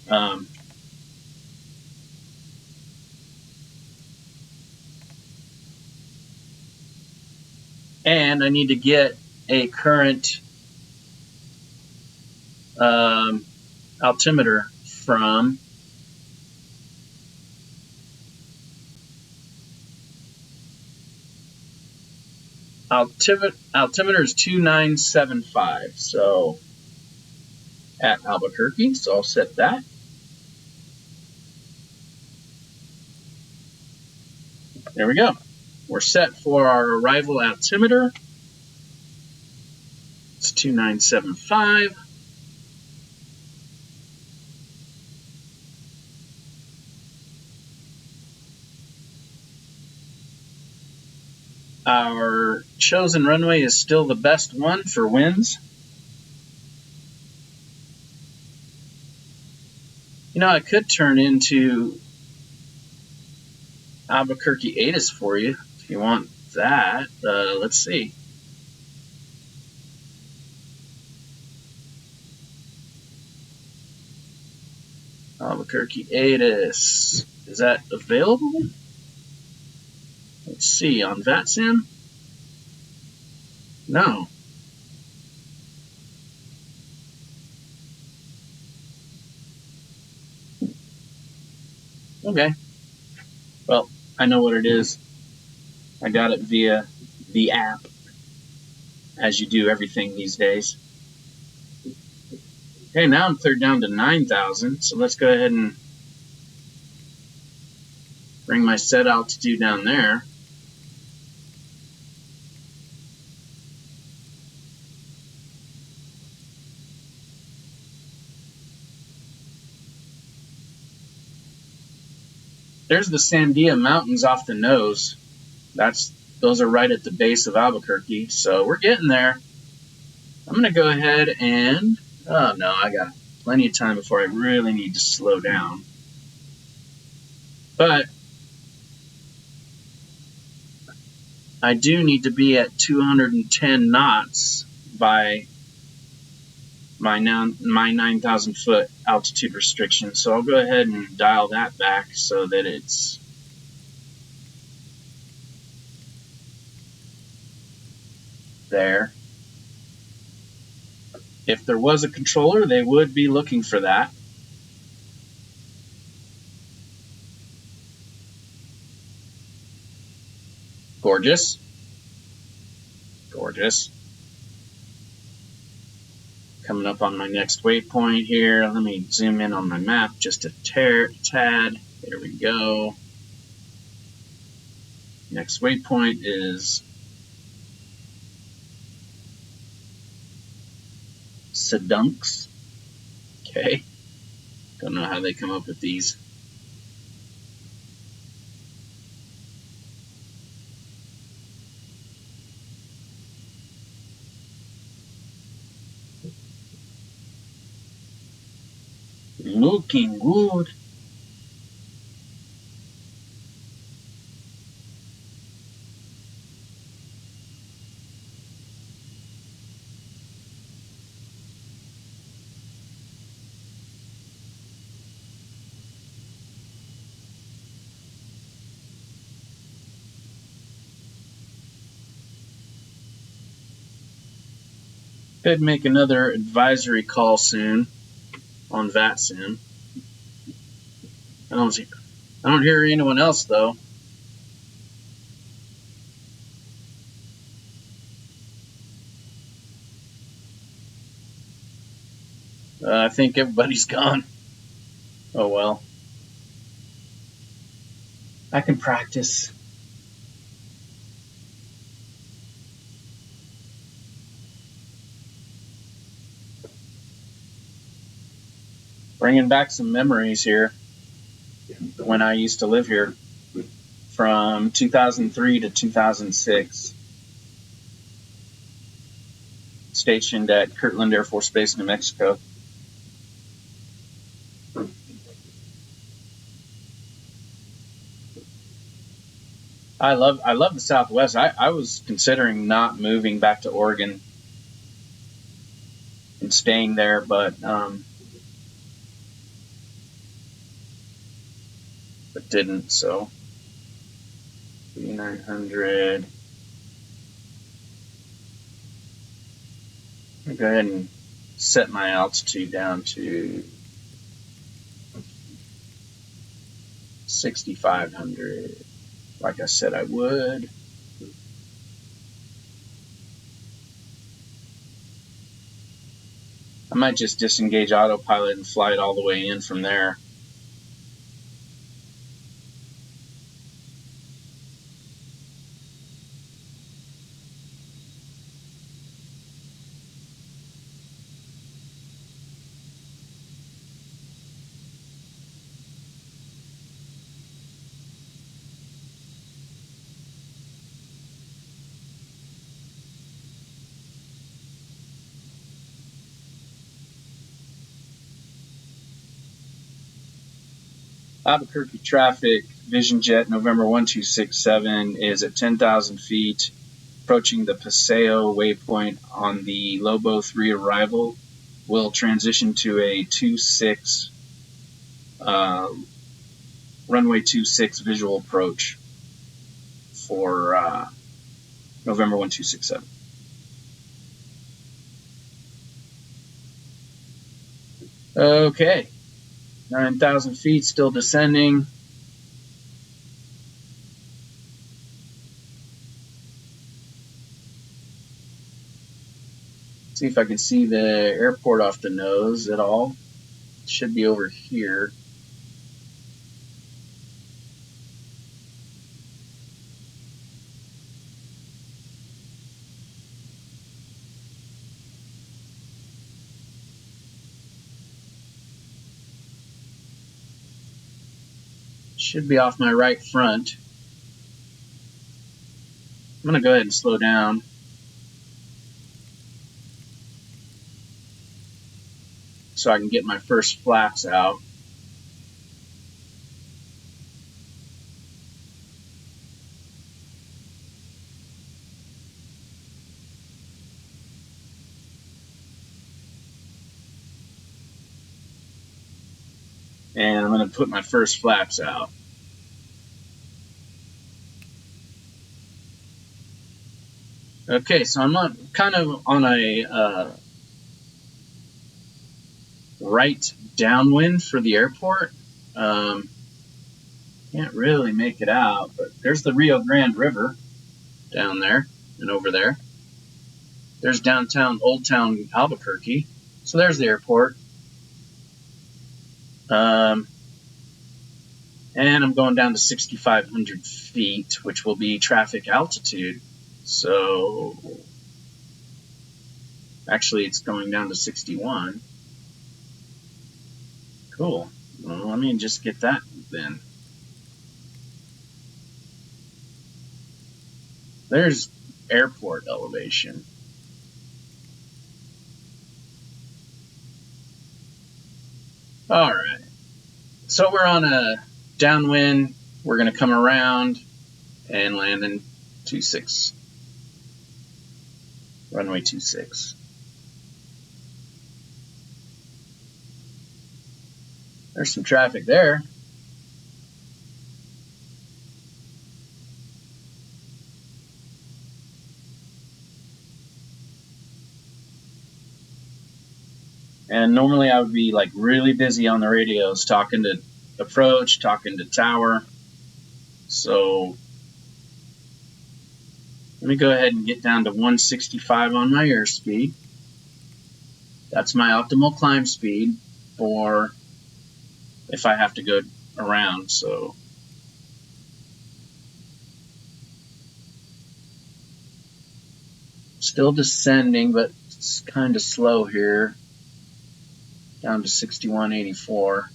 And I need to get a current altimeter from altimeter is 2975, so at Albuquerque, so I'll set that. There we go. We're set for our arrival altimeter. It's 2975. Our chosen runway is still the best one for winds. You know, I could turn into Albuquerque ATIS for you if you want that. Let's see. Albuquerque ATIS. Is that available? Let's see, on VATSIM? No. Okay. Well, I know what it is. I got it via the app, as you do everything these days. Okay, now I'm cleared down to 9,000, so let's go ahead and bring my set altitude down there. There's the Sandia Mountains off the nose. Those are right at the base of Albuquerque, so we're getting there. I'm going to go ahead and... Oh, no, I got plenty of time before I really need to slow down. But I do need to be at 210 knots by my 9,000 foot altitude restriction. So I'll go ahead and dial that back so that it's there. If there was a controller, they would be looking for that. Gorgeous. Gorgeous. Coming up on my next waypoint here. Let me zoom in on my map just a tad. There we go. Next waypoint is Sedunks. Okay. Don't know how they come up with these. Looking good. Could make another advisory call soon on VATSIM. I don't hear anyone else though. I think everybody's gone. Oh well. I can practice. Bringing back some memories here when I used to live here from 2003 to 2006. Stationed at Kirtland Air Force Base, New Mexico. I love the Southwest. I was considering not moving back to Oregon and staying there, but didn't. So 3900. I'll go ahead and set my altitude down to 6,500, like I said I would. I might just disengage autopilot and fly it all the way in from there. Albuquerque traffic, Vision Jet November 1267 is at 10,000 feet, approaching the Paseo waypoint on the Lobo 3 arrival. Will transition to a 26, runway 26 visual approach for November 1267. Okay, 9,000 feet, still descending. See if I can see the airport off the nose at all. It should be over here. Should be off my right front. I'm going to go ahead and slow down. So I can get my first flaps out. And I'm going to put my first flaps out. Okay, so I'm kind of on a right downwind for the airport. Can't really make it out, but there's the Rio Grande River down there and over there. There's downtown, Old Town Albuquerque. So there's the airport. And I'm going down to 6,500 feet, which will be traffic altitude. So actually, it's going down to 61. Cool. Well, let me just get that then. There's airport elevation. All right. So we're on a downwind. We're going to come around and land in 26. Runway 26. There's some traffic there. And normally I would be like really busy on the radios, talking to approach, talking to tower. So let me go ahead and get down to 165 on my airspeed. That's my optimal climb speed for if I have to go around. So still descending, but it's kind of slow here. Down to 61.84.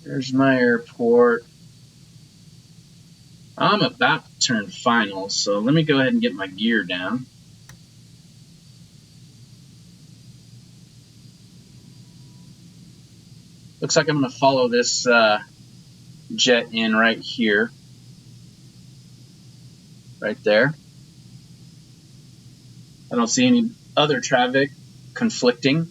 There's my airport. I'm about to turn final, so let me go ahead and get my gear down. Looks like I'm going to follow this jet in right here. Right there. I don't see any other traffic conflicting.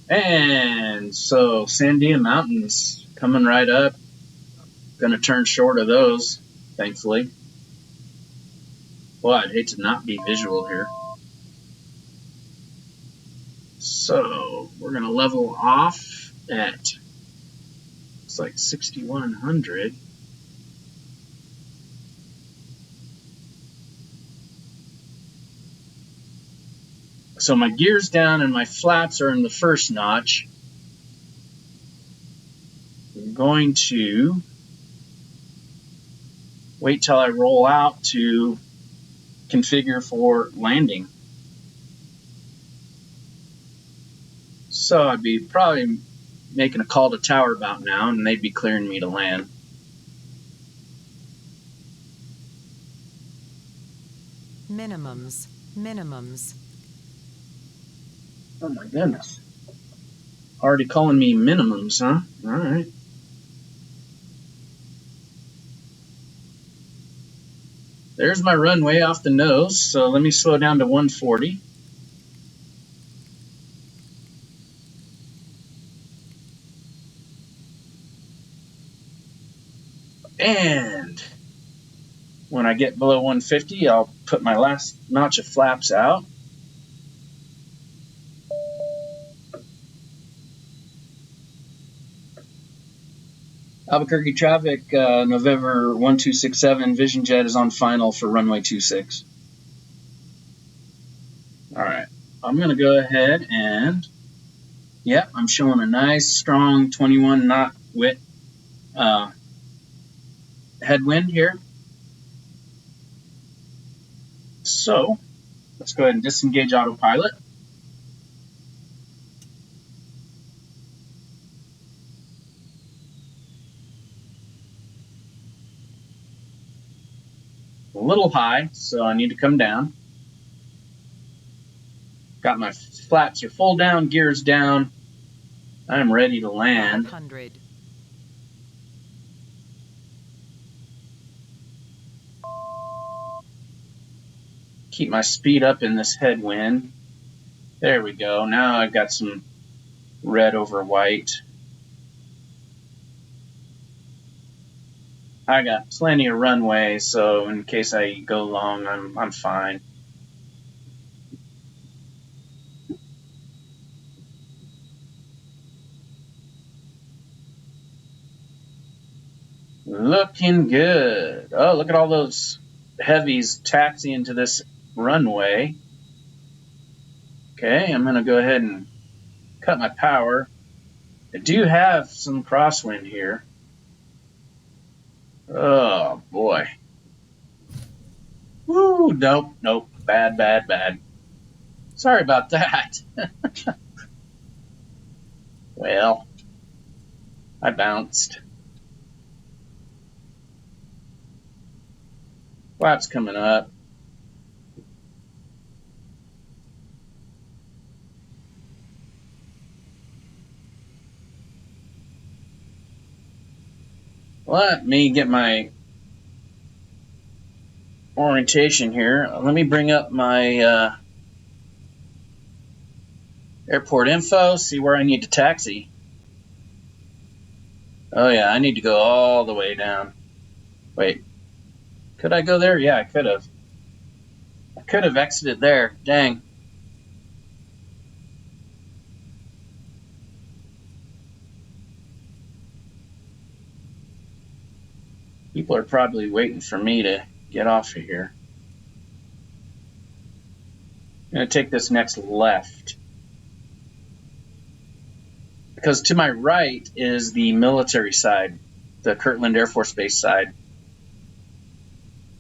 And so Sandia Mountains coming right up. Gonna turn short of those, thankfully. Well, I'd hate to not be visual here. So we're gonna level off at, it's like 6,100. So my gear's down and my flaps are in the first notch. I'm going to wait till I roll out to configure for landing. So I'd be probably making a call to tower about now, and they'd be clearing me to land. minimums, minimums. Oh my goodness. Already calling me minimums, huh? All right. There's my runway off the nose, so let me slow down to 140. And when I get below 150, I'll put my last notch of flaps out. Albuquerque traffic, November 1267, Vision Jet is on final for runway 26. All right, I'm going to go ahead and, yep, I'm showing a nice, strong 21 knot width headwind here. So let's go ahead and disengage autopilot. A little high, so I need to come down. Got my flaps are full down, gears down. I'm ready to land. 500. Keep my speed up in this headwind. There we go. Now I've got some red over white. I got plenty of runway, so in case I go long, I'm fine. Looking good. Oh, look at all those heavies taxiing to this runway. Okay, I'm going to go ahead and cut my power. I do have some crosswind here. Oh, boy. Woo, nope. Bad. Sorry about that. Well, I bounced. Flaps coming up. Let me get my orientation here. Let me bring up my airport info, see where I need to taxi. Oh yeah, I need to go all the way down. Wait, could I go there? Yeah, I could have. I could have exited there. Dang. People are probably waiting for me to get off of here. I'm going to take this next left. Because to my right is the military side, the Kirtland Air Force Base side.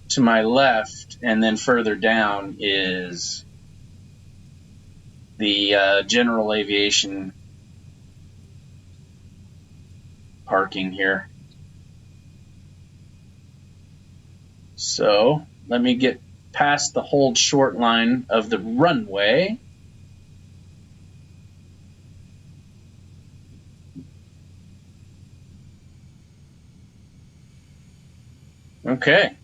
To my left, and then further down, is the general aviation parking here. So let me get past the hold short line of the runway. Okay.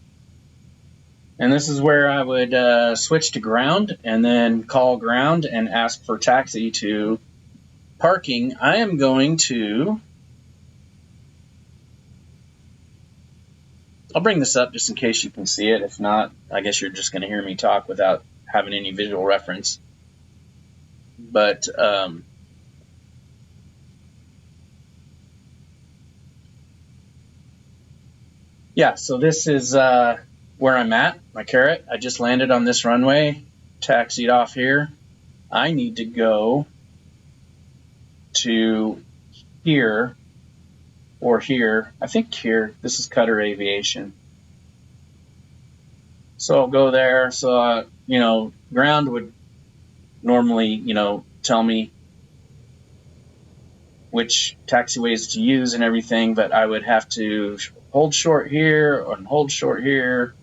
And this is where I would switch to ground and then call ground and ask for taxi to parking. I am going to... I'll bring this up just in case you can see it. If not, I guess you're just going to hear me talk without having any visual reference. But yeah, so this is where I'm at, my carrot. I just landed on this runway, taxied off here. I need to go to here or here. I think here. This is Cutter Aviation. So I'll go there. So, ground would normally, tell me which taxiways to use and everything, but I would have to hold short here and hold short here.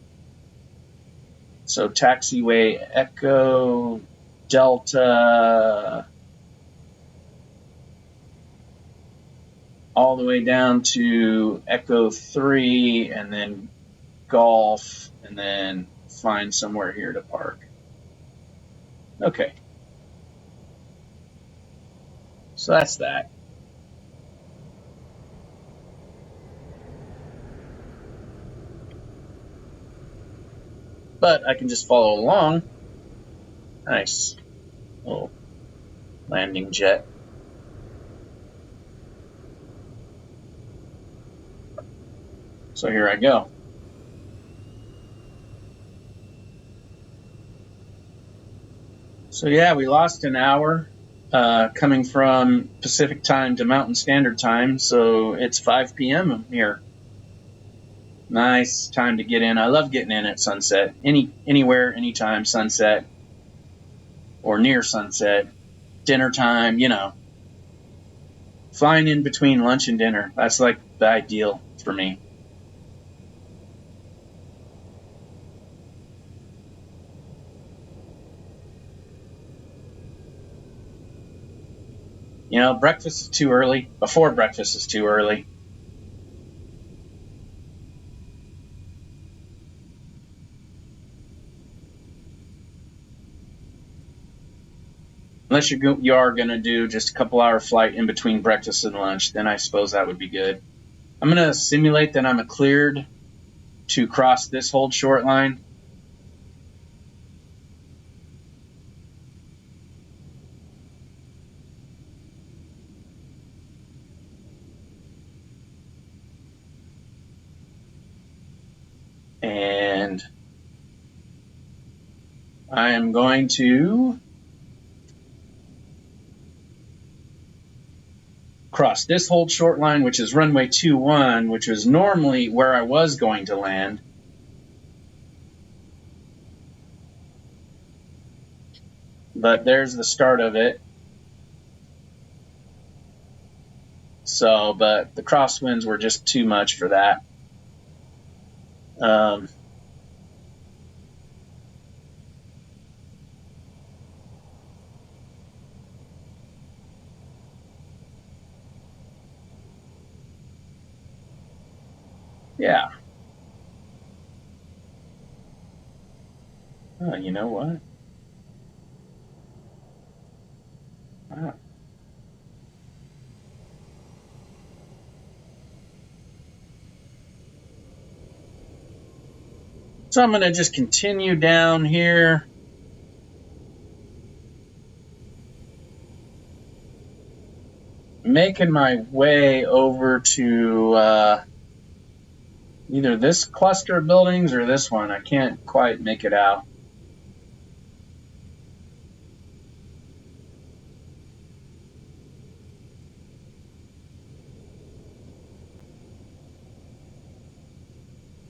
So taxiway Echo Delta all the way down to Echo 3 and then Golf and then find somewhere here to park. Okay. So that's that. But I can just follow along. Nice. Little landing jet. So here I go. So yeah, we lost an hour coming from Pacific time to Mountain Standard Time. So it's 5 p.m. here. Nice time to get in. I love getting in at sunset. Anywhere, anytime, sunset or near sunset, dinner time, you know. Flying in between lunch and dinner. That's like the ideal for me. You know, breakfast is too early. Before breakfast is too early. Unless you are going to do just a couple-hour flight in between breakfast and lunch, then I suppose that would be good. I'm going to simulate that I'm cleared to cross this hold short line. And I am going to cross this hold short line, which is runway 21, which is normally where I was going to land. But there's the start of it. So, but the crosswinds were just too much for that. Yeah. Oh, you know what? Wow. So I'm going to just continue down here. Making my way over to either this cluster of buildings or this one. I can't quite make it out.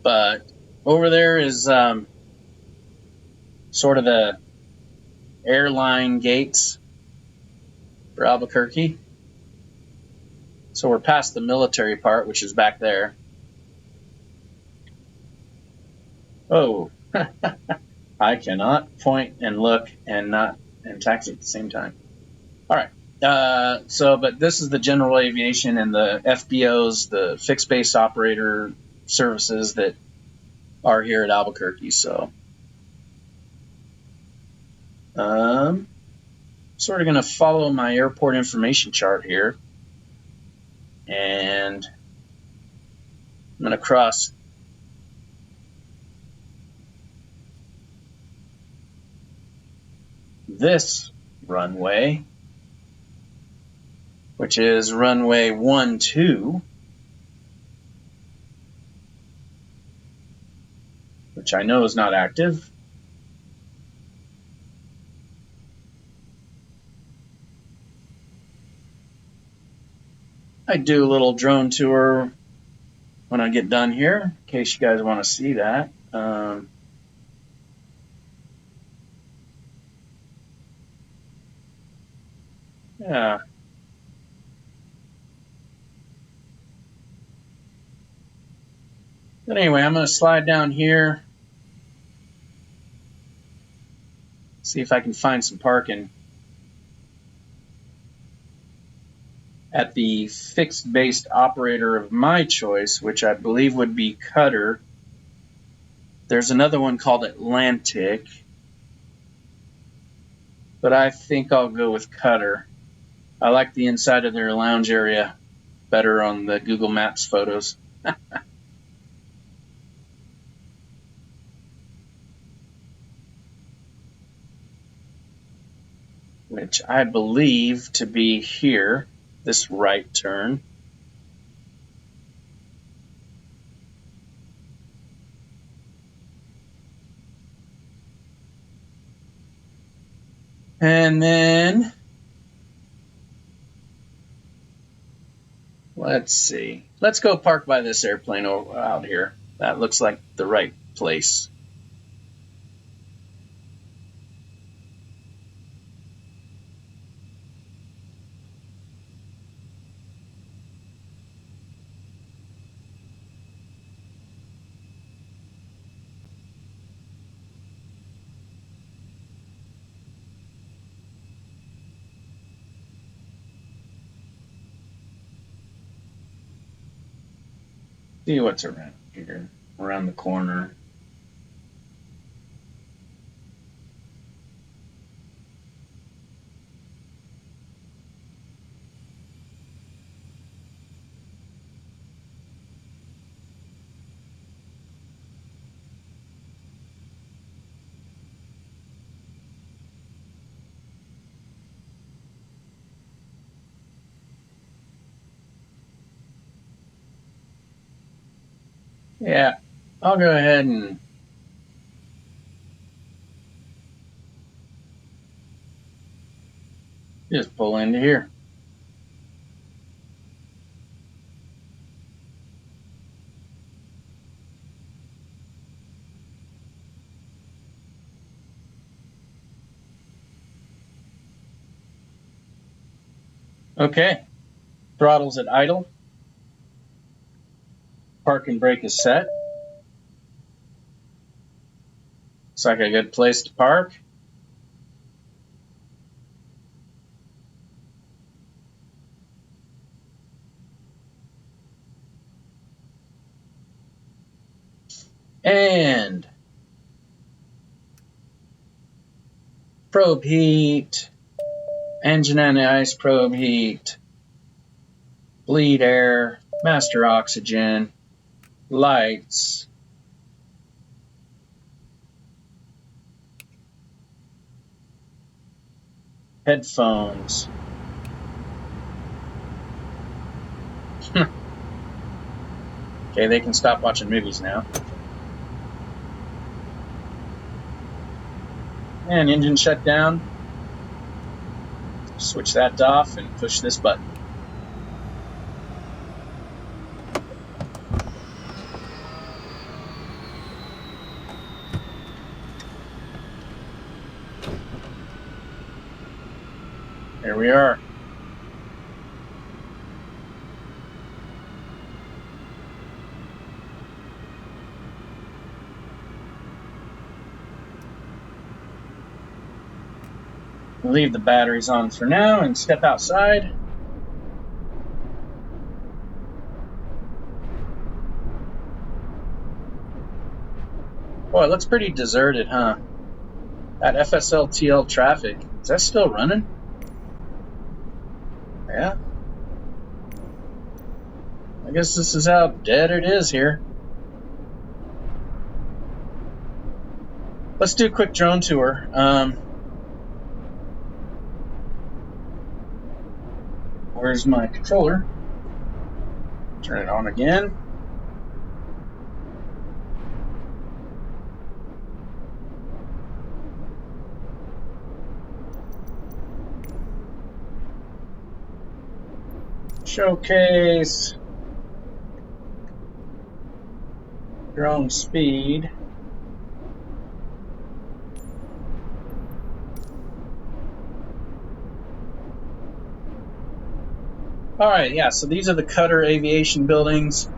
But over there is sort of the airline gates for Albuquerque. So we're past the military part, which is back there. Oh, I cannot point and look and taxi at the same time. All right. But this is the general aviation and the FBOs, the fixed base operator services that are here at Albuquerque. So, sort of going to follow my airport information chart here, and I'm going to cross this runway, which is runway 12, which I know is not active. I do a little drone tour when I get done here, in case you guys want to see that. Yeah. But anyway, I'm going to slide down here. See if I can find some parking at the fixed-based operator of my choice, which I believe would be Qatar. There's another one called Atlantic, but I think I'll go with Qatar. I like the inside of their lounge area better on the Google Maps photos. Which I believe to be here, this right turn. And then, let's see. Let's go park by this airplane out here. That looks like the right place. See what's around here, around the corner. Yeah, I'll go ahead and just pull into here. Okay, throttle's at idle. Park and brake is set. Looks like a good place to park. And probe heat, engine and ice probe heat, bleed air, master oxygen, lights, headphones. Okay, they can stop watching movies now. And engine shut down. Switch that off and push this button. Here we are. We'll leave the batteries on for now and step outside. Boy, it looks pretty deserted, huh? That FSLTL traffic, is that still running? Yeah. I guess this is how dead it is here. Let's do a quick drone tour. Where's my controller? Turn it on again. Showcase. Drone speed. All right, yeah, so these are the Qatar aviation buildings.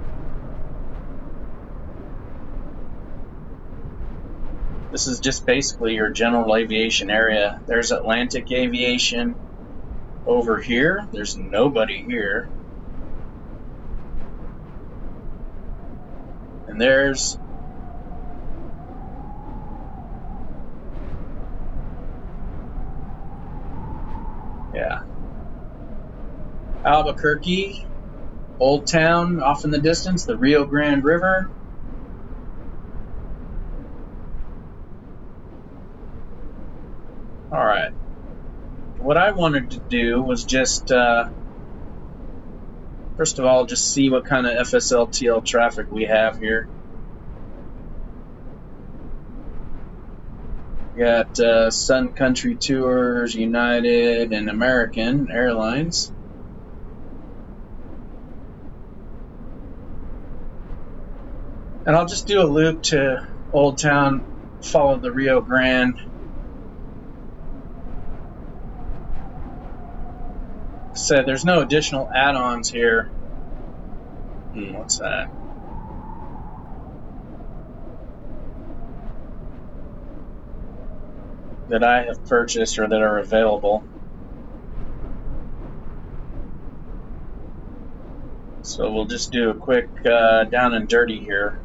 This is just basically your general aviation area. There's Atlantic Aviation over here. There's nobody here. And there's Albuquerque, Old Town off in the distance, the Rio Grande River. All right. What I wanted to do was just, first of all, just see what kind of FSLTL traffic we have here. We got Sun Country Tours, United, and American Airlines. And I'll just do a loop to Old Town, follow the Rio Grande. Said there's no additional add-ons here. What's that? That I have purchased or that are available. So we'll just do a quick down and dirty here.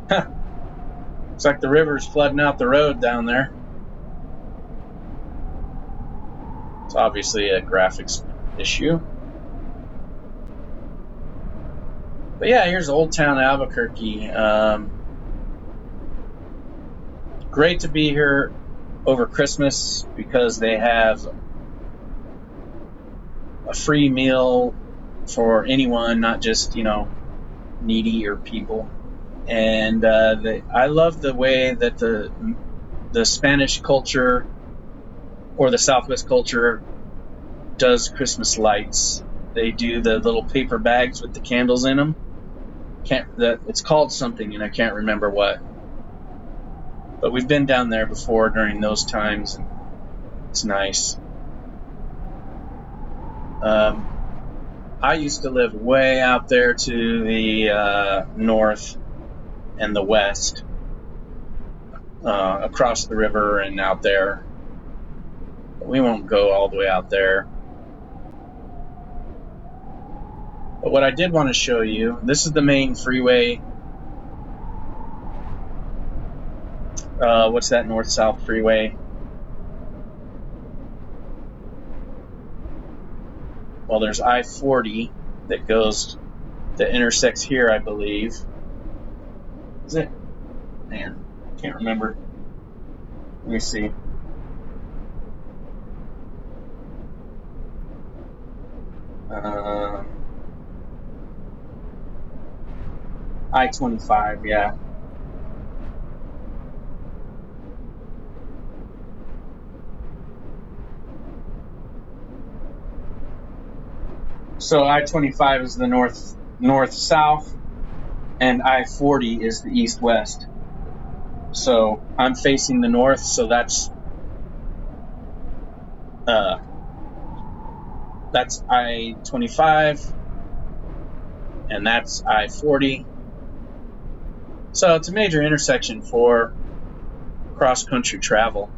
Looks like the river's flooding out the road down there. It's obviously a graphics issue. But yeah, here's Old Town Albuquerque. Great to be here over Christmas because they have a free meal for anyone, not just, needy or people. And I love the way that the Spanish culture or the Southwest culture does Christmas lights. They do the little paper bags with the candles in them. It's called something, and I can't remember what. But we've been down there before during those times, and it's nice. I used to live way out there to the north and the west, across the river and out there. But we won't go all the way out there. But what I did want to show you, this is the main freeway. What's that north-south freeway? Well, there's I-40 that intersects here, I believe. Is it? Man, can't remember. Let me see. I-25, yeah. So I-25 is the north-south, and I-40 is the east-west. So I'm facing the north, so that's I-25, and that's I-40. So it's a major intersection for cross-country travel.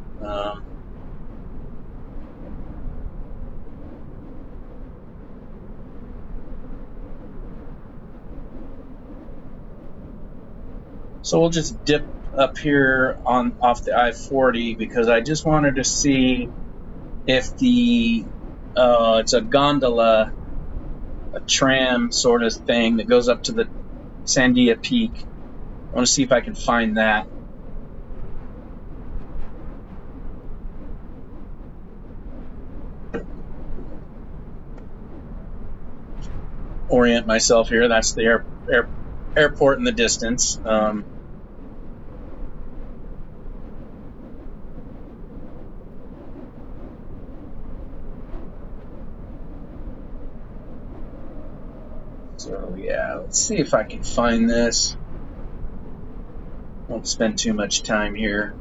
So we'll just dip up here off the I-40 because I just wanted to see if it's a gondola, a tram sort of thing that goes up to the Sandia Peak. I want to see if I can find that. Orient myself here. That's the airport in the distance. So yeah, let's see if I can find this. Won't spend too much time here.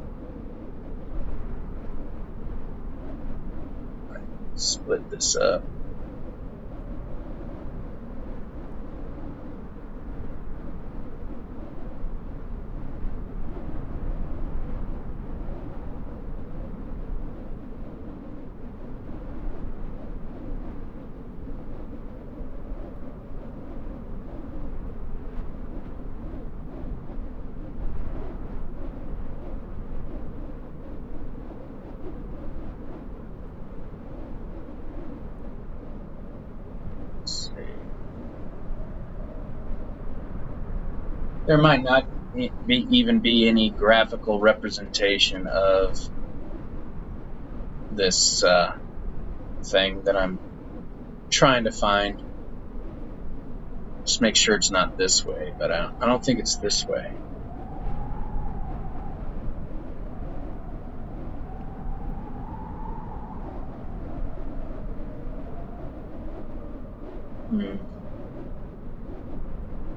Split this up. there might not even be any graphical representation of this thing that I'm trying to find. Just make sure it's not this way, but I don't think it's this way.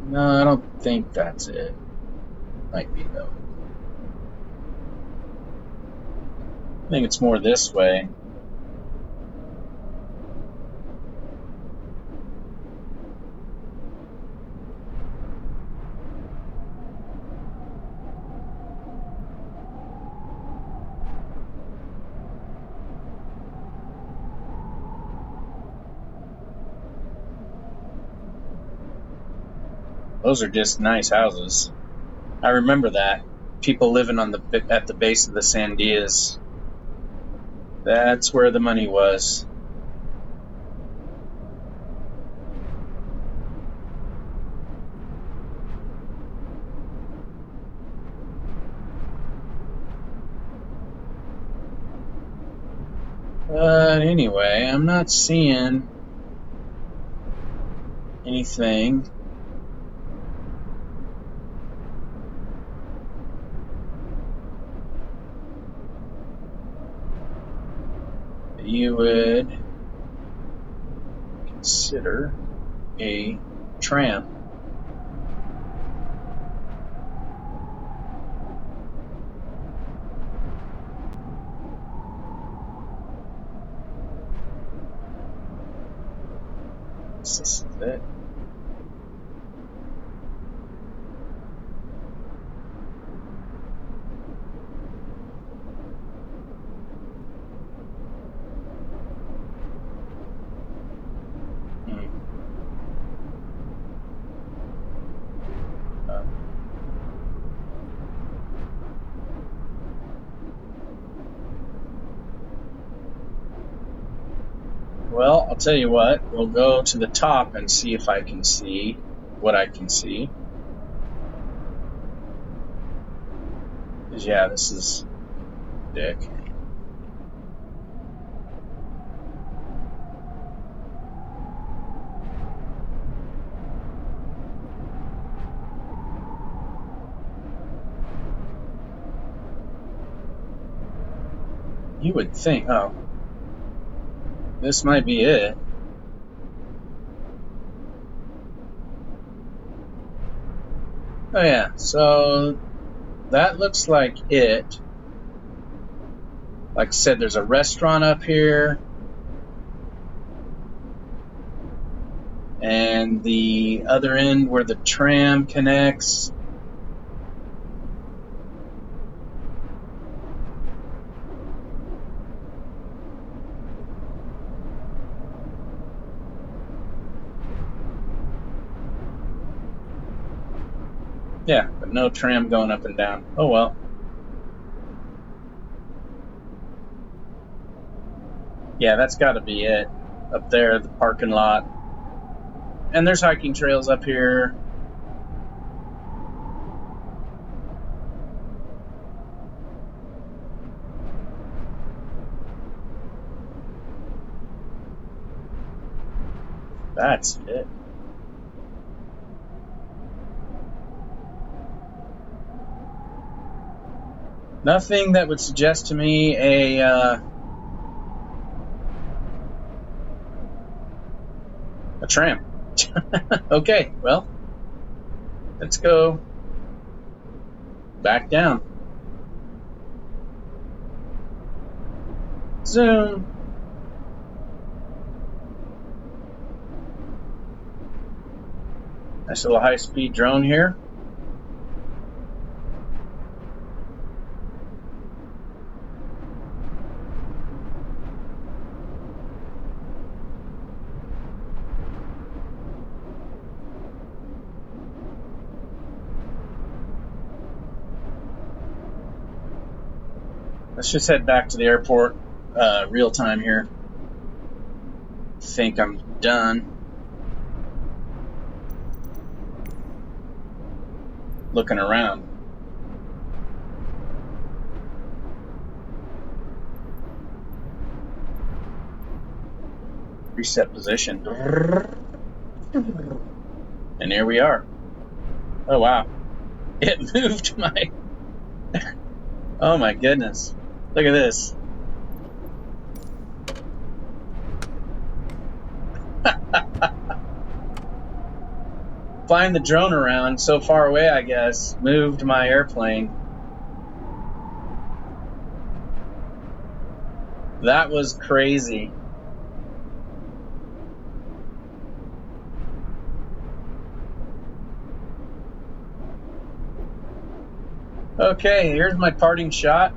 No, I don't think that's it. Might be though. I think it's more this way. Those are just nice houses. I remember that. People living on at the base of the Sandias. That's where the money was. But anyway, I'm not seeing anything. You would consider a tram. This is it. Well, I'll tell you what, we'll go to the top and see if I can see what I can see. Because, yeah, this is dick. You would think, oh, this might be it. Oh yeah, so that looks like it. Like I said, there's a restaurant up here. And the other end where the tram connects. Yeah, but no tram going up and down. Oh well. Yeah, that's got to be it. Up there, the parking lot. And there's hiking trails up here. That's it. Nothing that would suggest to me a tram. Okay, well, let's go back down. Zoom. Nice little high-speed drone here. Let's just head back to the airport, real time here. Think I'm done. looking around. Reset position. And here we are. Oh, wow. It moved my... Oh, my goodness. Look at this. Flying the drone around so far away, I guess, moved my airplane. That was crazy. Okay, here's my parting shot.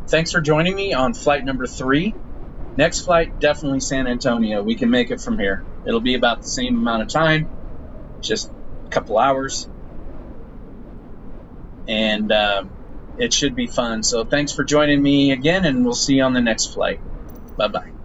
Thanks for joining me on flight number 3. Next flight, definitely San Antonio. We can make it from here. It'll be about the same amount of time, just a couple hours. And it should be fun. So thanks for joining me again, and we'll see you on the next flight. Bye-bye.